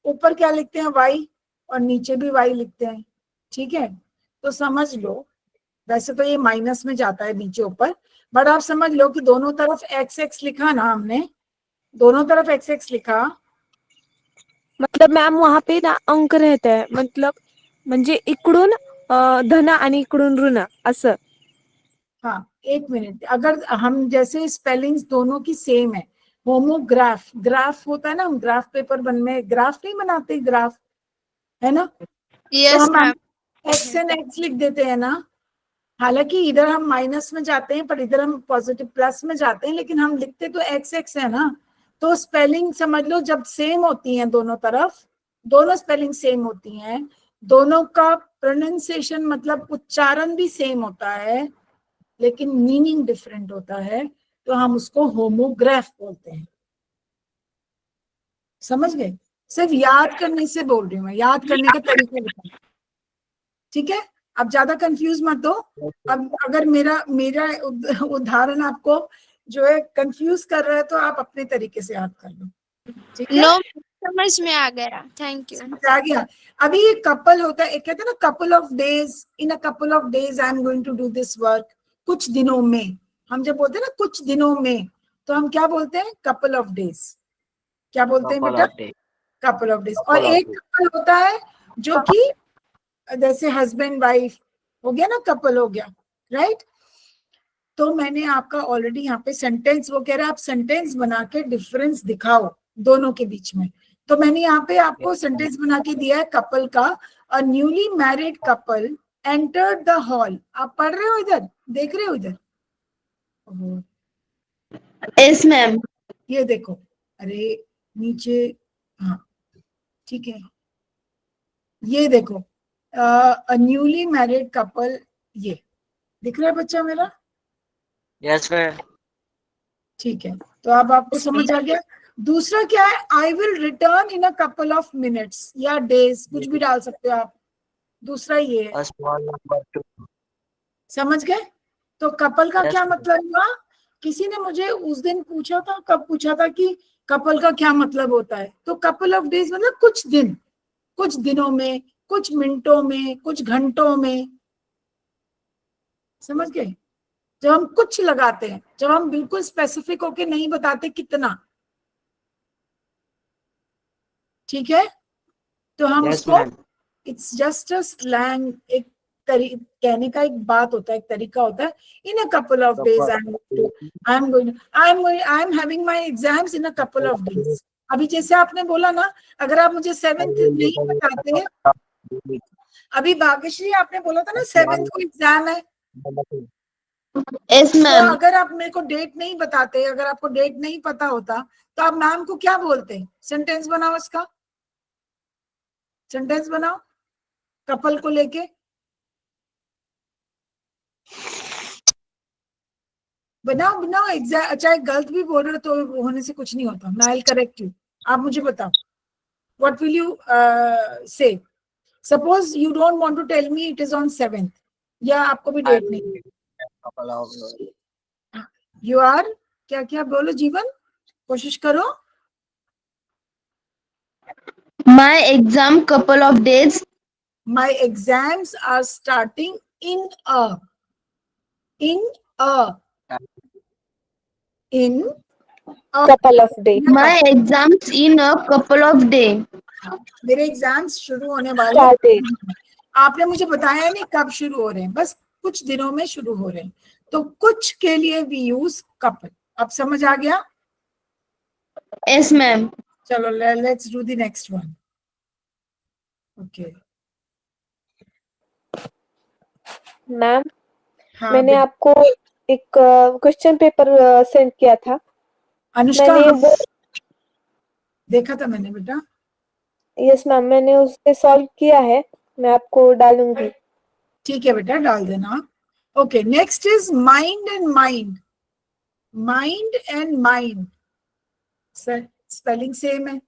ऊपर क्या लिखते हैं? वाई, और नीचे भी वाई लिखते हैं, ठीक है। तो समझ लो, वैसे तो ये माइनस में जाता है नीचे ऊपर, बट आप समझ लो कि दोनों तरफ एक्स एक्स लिखा ना हमने, दोनों तरफ एक्स एक्स लिखा। मतलब मॅम वहाँ पे ना अंक रहते हैं, मतलब म्हणजे इकडून धन आणि इकडून ऋण असं. हाँ एक मिनट, अगर हम जैसे स्पेलिंग्स दोनों की सेम है, होमोग्राफ, ग्राफ होता है ना, हम ग्राफ पेपर में ग्राफ नहीं बनाते, ग्राफ है ना, तो यस हम मैम। एक्स एंड एक्स लिख देते हैं ना, हालांकि इधर हम माइनस में जाते हैं पर इधर हम पॉजिटिव प्लस में जाते हैं, लेकिन हम लिखते तो एक्स एक्स है ना, तो स्पेलिंग समझ लो जब सेम होती हैं दोनों तरफ, दोनों स्पेलिंग सेम होती हैं, दोनों का प्रोनाउंसिएशन मतलब उच्चारण भी सेम होता है लेकिन मीनिंग डिफरेंट होता है, तो हम उसको होमोग्राफ बोलते हैं। समझ गए? सिर्फ याद करने से बोल रही हूँ मैं, याद करने का तरीका बता, ठीक है? अब ज्यादा कंफ्यूज मत हो। अब अगर मेरा मेरा उदाहरण आपको जो है कंफ्यूज कर रहा है तो आप अपने तरीके से याद कर लो, ठीक है? नो, समझ में आ गया, थैंक यू। समझ आ गया? अभी ये कपल होता है, एक कहते हैं ना couple of days, in a couple of days I am going to do this work, कुछ दिनों में। हम जब बोलते हैं ना कुछ दिनों में, तो हम क्या बोलते हैं? Couple of days. क्या बोलते हैं Couple बेटा? of days. Couple of days. और Couple of एक days. कपल होता है जो कि जैसे हस्बैंड वाइफ हो गया ना, कपल हो गया, राइट? तो मैंने आपका ऑलरेडी यहाँ पे सेंटेंस, वो कह रहा है आप सेंटेंस बना के डिफरेंस दिखाओ दोनों के बीच में, तो मैंने यहाँ पे आपको सेंटेंस बना के दिया है कपल का। A newly married couple entered the hall. आप पढ़ रहे हो इधर, देख रहे हो इधर? Yes, ma'am. ये देखो, अरे नीचे, हाँ ठीक है, ये देखो अ न्यूली मैरिड कपल, ये दिख रहा है बच्चा मेरा? Yes, ma'am. ठीक है, तो अब आपको समझ आ गया। दूसरा क्या है? I will return in a couple of minutes या डेज, कुछ भी डाल सकते हो आप। दूसरा ये है, A small number two. समझ गए? तो कपल का Yes, क्या ma'am. मतलब हुआ? किसी ने मुझे उस दिन पूछा था, कब पूछा था कि कपल का क्या मतलब होता है, तो कपल ऑफ डेज मतलब कुछ दिन, कुछ दिनों में, कुछ मिनटों में, कुछ घंटों में। समझ गए? जब हम कुछ लगाते हैं, जब हम बिल्कुल स्पेसिफिक होके नहीं बताते कितना, ठीक है, तो हम Yes, उसको, ma'am. It's just a slang, एक कहने का एक बात होता है, एक तरीका होता है। In a couple of days I am having my exams in a couple of days. अभी जैसे आपने बोला ना, अगर आप मुझे 7th नहीं बताते, अभी भाग्यश्री आपने बोला था ना 7th को एग्जाम है, Yes, तो ma'am. अगर आप मेरे को डेट नहीं बताते, अगर आपको डेट नहीं पता होता, तो आप मैम को क्या बोलते? सेंटेंस बनाओ, इसका सेंटेंस बनाओ कपल को लेके। बनाओ बनाओ एग्जैक्ट, चाहे गलत भी बोल रहे हो तो होने से कुछ नहीं होता, मैं आई करेक्ट यू। आप मुझे बताओ, what will you say? Suppose you don't want to tell me it is on 7th, या आपको भी डेट नहीं, Couple of. यू आर, क्या क्या बोलो जीवन, कोशिश करो। My exam couple of days. My exams are starting in a couple of days. My exams in a couple of days. मेरे एग्जाम्स शुरू होने वाले Started. हैं। आपने मुझे बताया नहीं कब शुरू हो रहे हैं, बस कुछ दिनों में शुरू हो रहे हैं, तो कुछ के लिए वी यूज कपल। अब समझ आ गया? Yes, ma'am. चलो let's do the next one. Okay ma'am, हाँ मैंने आपको एक क्वेश्चन पेपर सेंड किया था। अनुष्का, मैंने हाँ, वो, देखा था मैंने बेटा। यस मैम, मैंने उसे सॉल्व किया है, मैं आपको डालूंगी। ठीक है बेटा, डाल देना। Okay, next is mind and mind. Mind and mind sir spelling same है,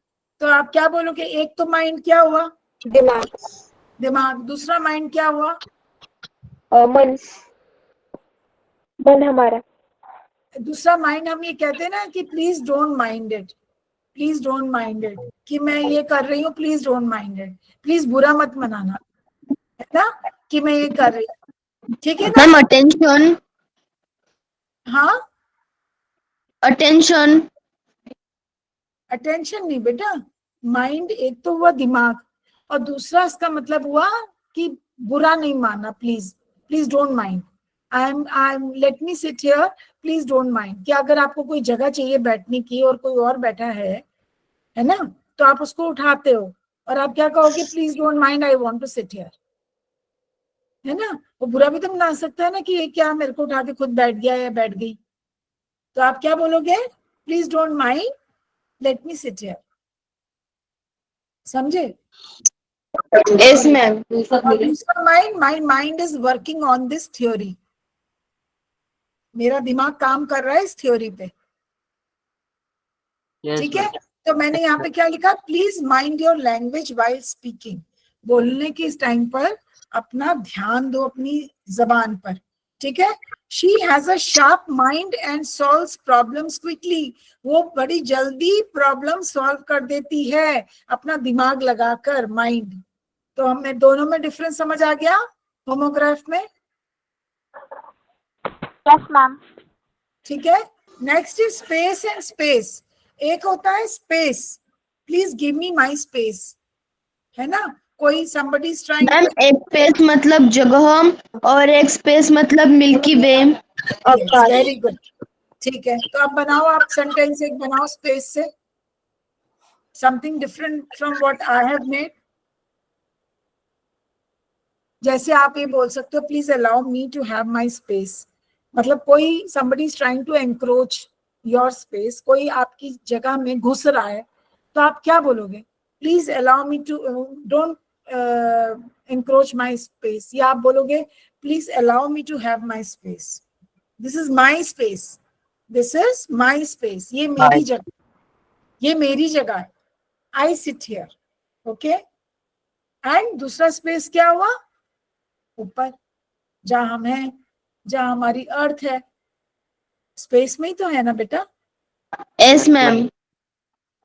तो आप क्या बोलोगे? एक तो माइंड क्या हुआ? दिमाग। दिमाग। दूसरा माइंड क्या हुआ? मन। मन हमारा। दूसरा माइंड हम ये कहते हैं ना कि please don't mind it, please don't mind it, कि मैं ये कर रही हूँ, please don't mind it, please बुरा मत मनाना, है ना, कि मैं ये कर रही हूँ, ठीक है ना? Ma'am, attention. हाँ, Attention. अटेंशन नहीं बेटा, माइंड एक तो हुआ दिमाग, और दूसरा इसका मतलब हुआ कि बुरा नहीं मानना, please, please don't mind, I am let me sit here, please don't mind. कि अगर आपको कोई जगह चाहिए बैठने की और कोई और बैठा है ना, तो आप उसको उठाते हो और आप क्या कहोगे? Please don't mind, I want to sit here, है ना, वो बुरा भी तो बना सकता है ना कि ये क्या मेरे को उठा के खुद बैठ गया या बैठ गई। तो आप क्या बोलोगे? Please don't mind, let me sit here. समझे? Yes, ma'am. और दूसरा mind, my mind is working on this theory, मेरा दिमाग काम कर रहा है इस थ्योरी पे। Yes, ठीक है, ma'am. तो मैंने यहाँ पे क्या लिखा? Please mind your language while speaking, बोलने के इस टाइम पर अपना ध्यान दो अपनी जबान पर। ठीक है, she has a sharp mind and solves problems quickly, वो बड़ी जल्दी प्रॉब्लम सॉल्व कर देती है अपना दिमाग लगाकर, माइंड। तो हमें दोनों में डिफरेंस समझ आ गया होमोग्राफ में? Yes ma'am. ठीक है, next is space and space. एक होता है space, please give me my space, है ना, कोई somebody is trying ma'am to, एक स्पेस मतलब जगह और एक स्पेस मतलब मिल्की वे। Very good. ठीक है, तो अब बनाओ, आप सेंटेंस एक बनाओ स्पेस से, something different from what I have made. जैसे आप ये बोल सकते हो, please allow me to have my space, मतलब कोई somebody is trying to encroach your space, कोई आपकी जगह में घुस रहा है, तो आप क्या बोलोगे? Please allow me to, don't encroach my space, या आप बोलोगे please allow me to have my space, this is my space, this is my space, ये मेरी जगह, ये मेरी जगह है, I sit here. Okay, and दूसरा स्पेस क्या हुआ? ऊपर, जहां हम हैं, जहां हमारी अर्थ है, स्पेस में ही तो है ना बेटा? Yes ma'am.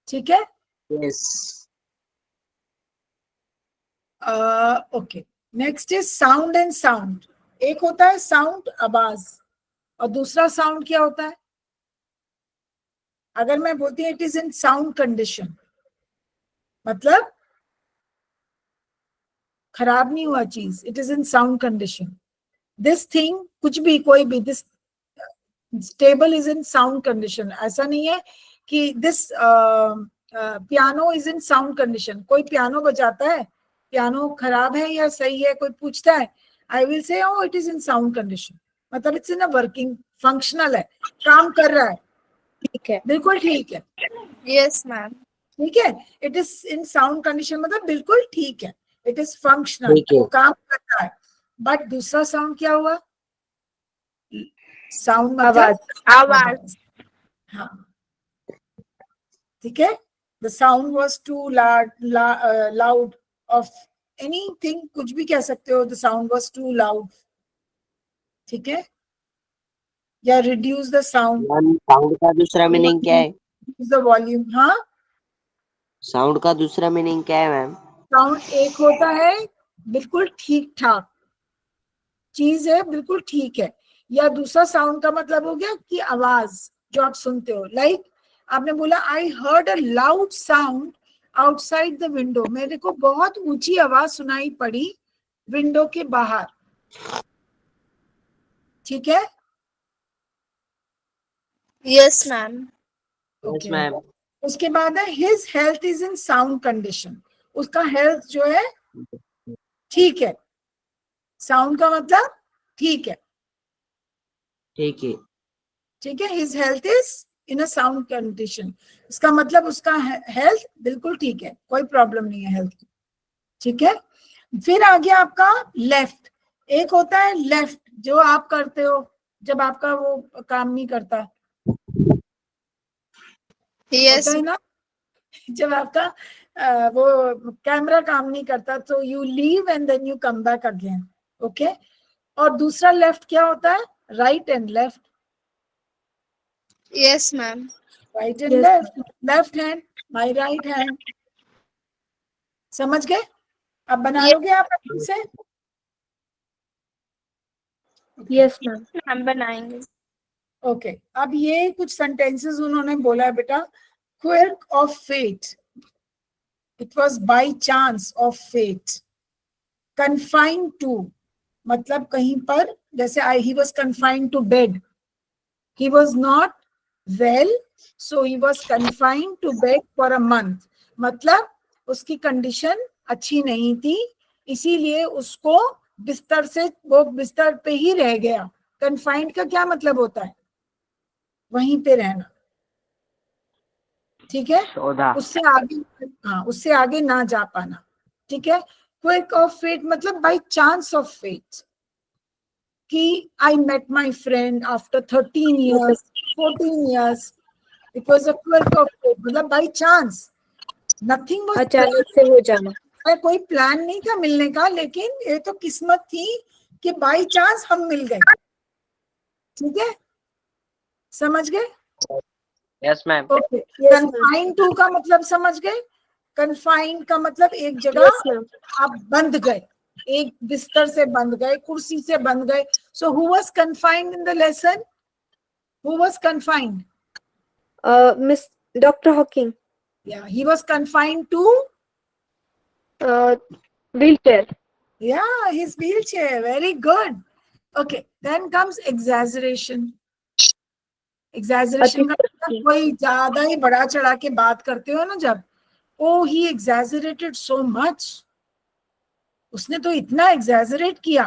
ठीक है, Yes. Okay, next is sound and sound. एक होता है साउंड, आवाज, और दूसरा साउंड क्या होता है? अगर मैं बोलती हूँ it is in sound condition, मतलब खराब नहीं हुआ चीज, it is in sound condition. This thing, कुछ भी, कोई भी, this table is in sound condition, ऐसा नहीं है कि this piano is in sound condition. कोई पियानो बजाता है, पियानो खराब है या सही है, कोई पूछता है, I will say oh it is in sound condition, मतलब it's in a working, functional है, काम कर रहा है, ठीक है। बिल्कुल ठीक है। Yes ma'am. ठीक है, it is in sound condition मतलब बिल्कुल ठीक है, इट इज फंक्शनल, ठीक है। वो काम कर रहा है। बट दूसरा साउंड क्या हुआ? साउंड मतलब आवाज। हाँ, ठीक है, the sound was too loud of anything, कुछ भी कह सकते हो, the sound was too loud. ठीक है, या reduce the sound, ma'am sound का दूसरा मीनिंग क्या है? The volume. हाँ, साउंड का दूसरा मीनिंग क्या है मैम? साउंड एक होता है बिल्कुल ठीक ठाक चीज है, बिल्कुल ठीक है, या दूसरा साउंड का मतलब हो गया कि आवाज जो आप सुनते हो, लाइक आपने बोला I heard a loud sound outside the window, मेरे को बहुत ऊंची आवाज सुनाई पड़ी विंडो के बाहर। ठीक है, यस मैम। Yes ma'am. उसके बाद है his health is in sound condition, उसका हेल्थ जो है ठीक है, साउंड का मतलब ठीक है। ठीक है। ठीक है, his health is in a sound condition, इसका मतलब उसका हेल्थ बिल्कुल ठीक है, कोई प्रॉब्लम नहीं है हेल्थ की। ठीक है, फिर आ गया आपका लेफ्ट। एक होता है लेफ्ट जो आप करते हो जब आपका वो काम नहीं करता, यस होता है ना, जब आपका वो कैमरा काम नहीं करता, तो you leave and then you come back again. Okay, और दूसरा लेफ्ट क्या होता है? Right and left, yes ma'am. Right and Yes. Left, left hand, my right hand. समझ गए? अब बना Yes. लोगे आप अच्छे से? Yes ma'am. हम बनाएंगे। ओके, अब ये कुछ सेंटेंसेस उन्होंने बोला है बेटा। Quirk of fate, it was by chance of fate. Confined to मतलब कहीं पर, जैसे he was confined to bed, he was not well so he was confined to bed for a month, मतलब उसकी कंडीशन अच्छी नहीं थी, इसीलिए उसको बिस्तर से वो बिस्तर पे ही रह गया। कन्फाइंड का क्या मतलब होता है? वहीं पे रहना, ठीक है, शोधा। उससे आगे, हाँ, उससे आगे ना जा पाना, ठीक है। क्विक ऑफ फेट मतलब बाय चांस ऑफ फेट, कि I met my friend after 13 मतलब years 14 years, it was a क्विक ऑफ फेट, मतलब बाय चांस, नथिंग वाज, अचानक से हो जाना। कोई प्लान नहीं था मिलने का, लेकिन ये तो किस्मत थी कि बाय चांस हम मिल गए, ठीक है, समझ गए? Yes ma'am. Okay, Yes, ma'am. Confined to का मतलब समझ गए? कन्फाइंड का मतलब एक जगह Yes, ma'am. आप बंद गए, एक बिस्तर से बंद गए, कुर्सी से बंद गए। So who was confined in the lesson? Who was confined? Miss Dr. Hawking. Yeah, he was confined to, Wheelchair. yeah, his wheelchair. Very good. Okay, then comes exaggeration. Exaggeration का मतलब कोई ज्यादा ही बड़ा चढ़ा के बात करते हो ना जब, oh he exaggerated so much, उसने तो इतना exaggerate किया,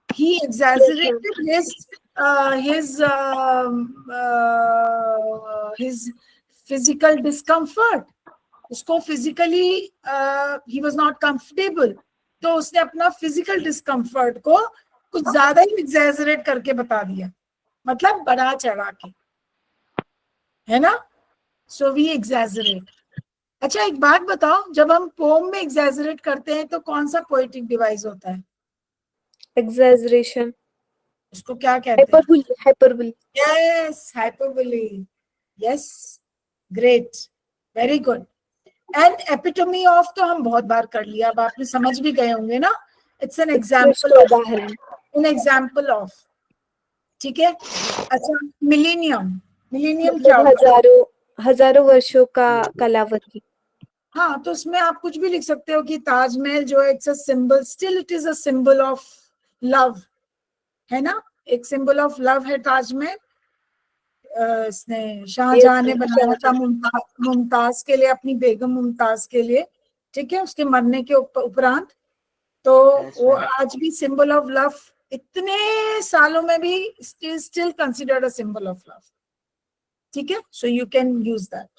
he exaggerated his physical discomfort, उसको physically he was not comfortable, तो उसने अपना physical discomfort को कुछ ज्यादा ही exaggerate करके बता दिया, मतलब बड़ा चढ़ा के, है ना? So we exaggerate. अच्छा एक बात बताओ, जब हम पोम में exaggerate करते हैं तो कौन सा poetic device होता है? Exaggeration. उसको क्या कहते हैं? Hyperbole. Hyperbole. Yes, hyperbole. Yes, great, very good. And epitome of तो हम बहुत बार कर लिया, अब आपने समझ भी गए होंगे ना? It's an example of, उदाहरण। an example of, ठीक है। अच्छा, millennium, millennium क्या मतलब होता है? हजारों वर्षों का कालावधि। हाँ, तो उसमें आप कुछ भी लिख सकते हो कि ताजमहल जो है it's a symbol, still it is a symbol of love, है ना? एक सिंबल ऑफ लव है ताजमहल। इसने शाहजहां ने बनाया था मुमताज के लिए, अपनी बेगम मुमताज के लिए, ठीक है, उसके मरने के उपरांत। तो वो आज भी सिंबल ऑफ लव, इतने सालों में भी still considered a symbol of love, ठीक है। So you can use that,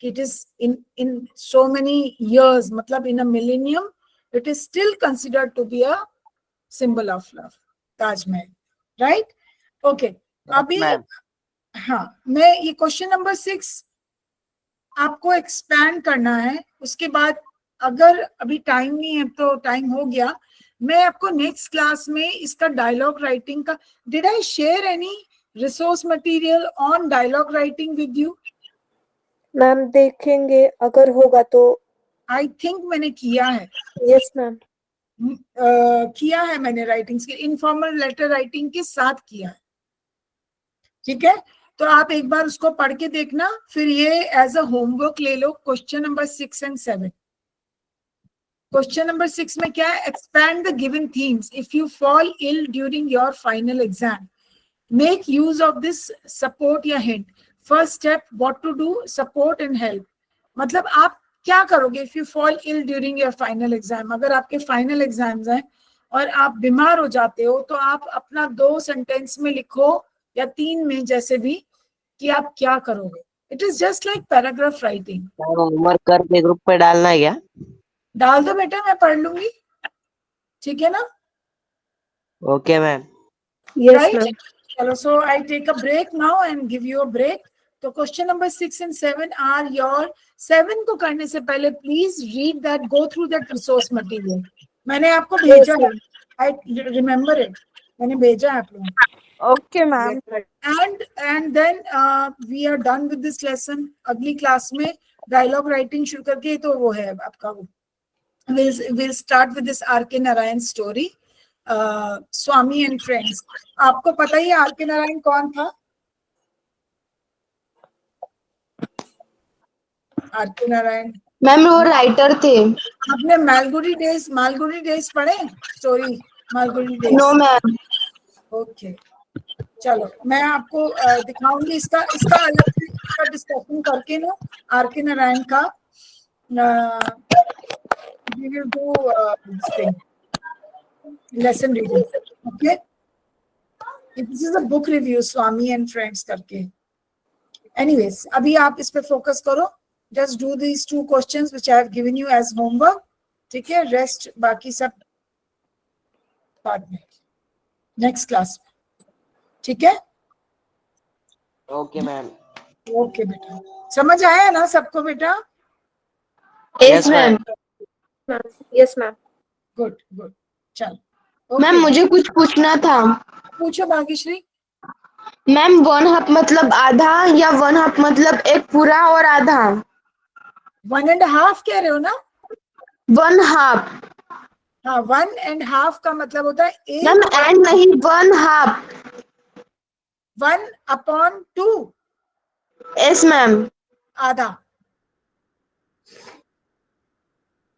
it is in so many years, matlab in a millennium, it is still considered to be a symbol of love, Taj Mahal, right? Okay, abhi हाँ, मैं ये question number 6 आपको expand करना है, उसके बाद अगर अभी टाइम नहीं है तो टाइम हो गया, मैं आपको नेक्स्ट क्लास में इसका डायलॉग राइटिंग का, did I share any resource material on dialogue writing with you? Ma'am देखेंगे, अगर होगा तो। आई थिंक मैंने किया है। Yes ma'am. किया है मैंने, राइटिंग्स के, इनफॉर्मल लेटर राइटिंग के साथ किया है, ठीक है। तो आप एक बार उसको पढ़ के देखना, फिर ये एज अ होमवर्क ले लो, question number 6 and 7। Question number 6 में क्या है? Expand the given themes if you fall ill during your final exam, make use of this support या hint. First step, what to do, support and help. मतलब आप क्या करोगे if you fall ill during your final exam? अगर आपके final exams हैं और आप बीमार हो जाते हो, तो आप अपना 2 सेंटेंस में लिखो या 3 में, जैसे भी, कि आप क्या करोगे। It is just like paragraph writing. Homework करके ग्रुप पे डालना है क्या? डाल दो बेटा, मैं पढ़ लूंगी, ठीक है ना? Okay ma'am. राइट, चलो, so I take a break now and give you a break. तो question number 6 and 7 are your. 7 को करने से पहले please read that, go through that resource material. मैंने आपको भेजा है, आई रिमेम्बर इट, मैंने भेजा है आप लोगों को। Okay ma'am. and then we are done with this lesson। अगली क्लास में डायलॉग राइटिंग शुरू करके, तो वो है आपका, वो we'll start with this R.K. Narayan story, Swami and friends. आपको पता ही है R.K. नारायण कौन था? R.K. नारायण मैम वो राइटर थे। आपने मालगुडी डेज पढ़े? Story Malgudi days? No ma'am. Okay, चलो मैं आपको दिखाऊंगी इसका अलग से डिस्कशन करके ना, R.K. नारायण का। we will do this thing, lesson reading. Okay. This is a book review, Swami and Friends करके. Anyways, अभी आप इस पे focus करो. Just do these 2 questions which I have given you as homework. ठीक है? Rest बाकी सब बाद में. Next class. ठीक है? Okay ma'am. Okay बेटा. समझ आया ना सबको बेटा? Yes, ma'am. Yes, ma'am. Good, good. चल. मैम मुझे कुछ पूछना था. पूछो भाग्यश्री. मैम 1/2 मतलब आधा या 1/2 मतलब एक पूरा और आधा? 1.5 कह रहे हो ना? 1/2. हाँ, 1.5 का मतलब होता है मैम एंड नहीं 1/2. 1/2. Yes ma'am. आधा.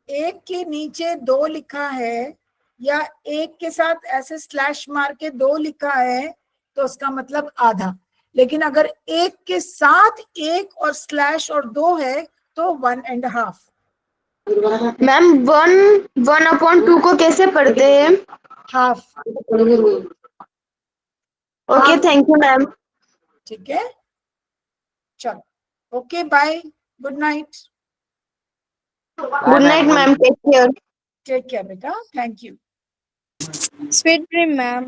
1 के नीचे 2 लिखा है या 1 के साथ ऐसे स्लैश मार के 2 लिखा है तो उसका मतलब आधा. लेकिन अगर 1 के साथ 1 और स्लैश और 2 है तो 1.5. मैम 1/2 को कैसे पढ़ते हैं? Half. Okay, thank you ma'am. ठीक है, चलो. Okay, bye. Good night. Good night ma'am. Take care. Take care बेटा. Thank you. Sweet dream, ma'am.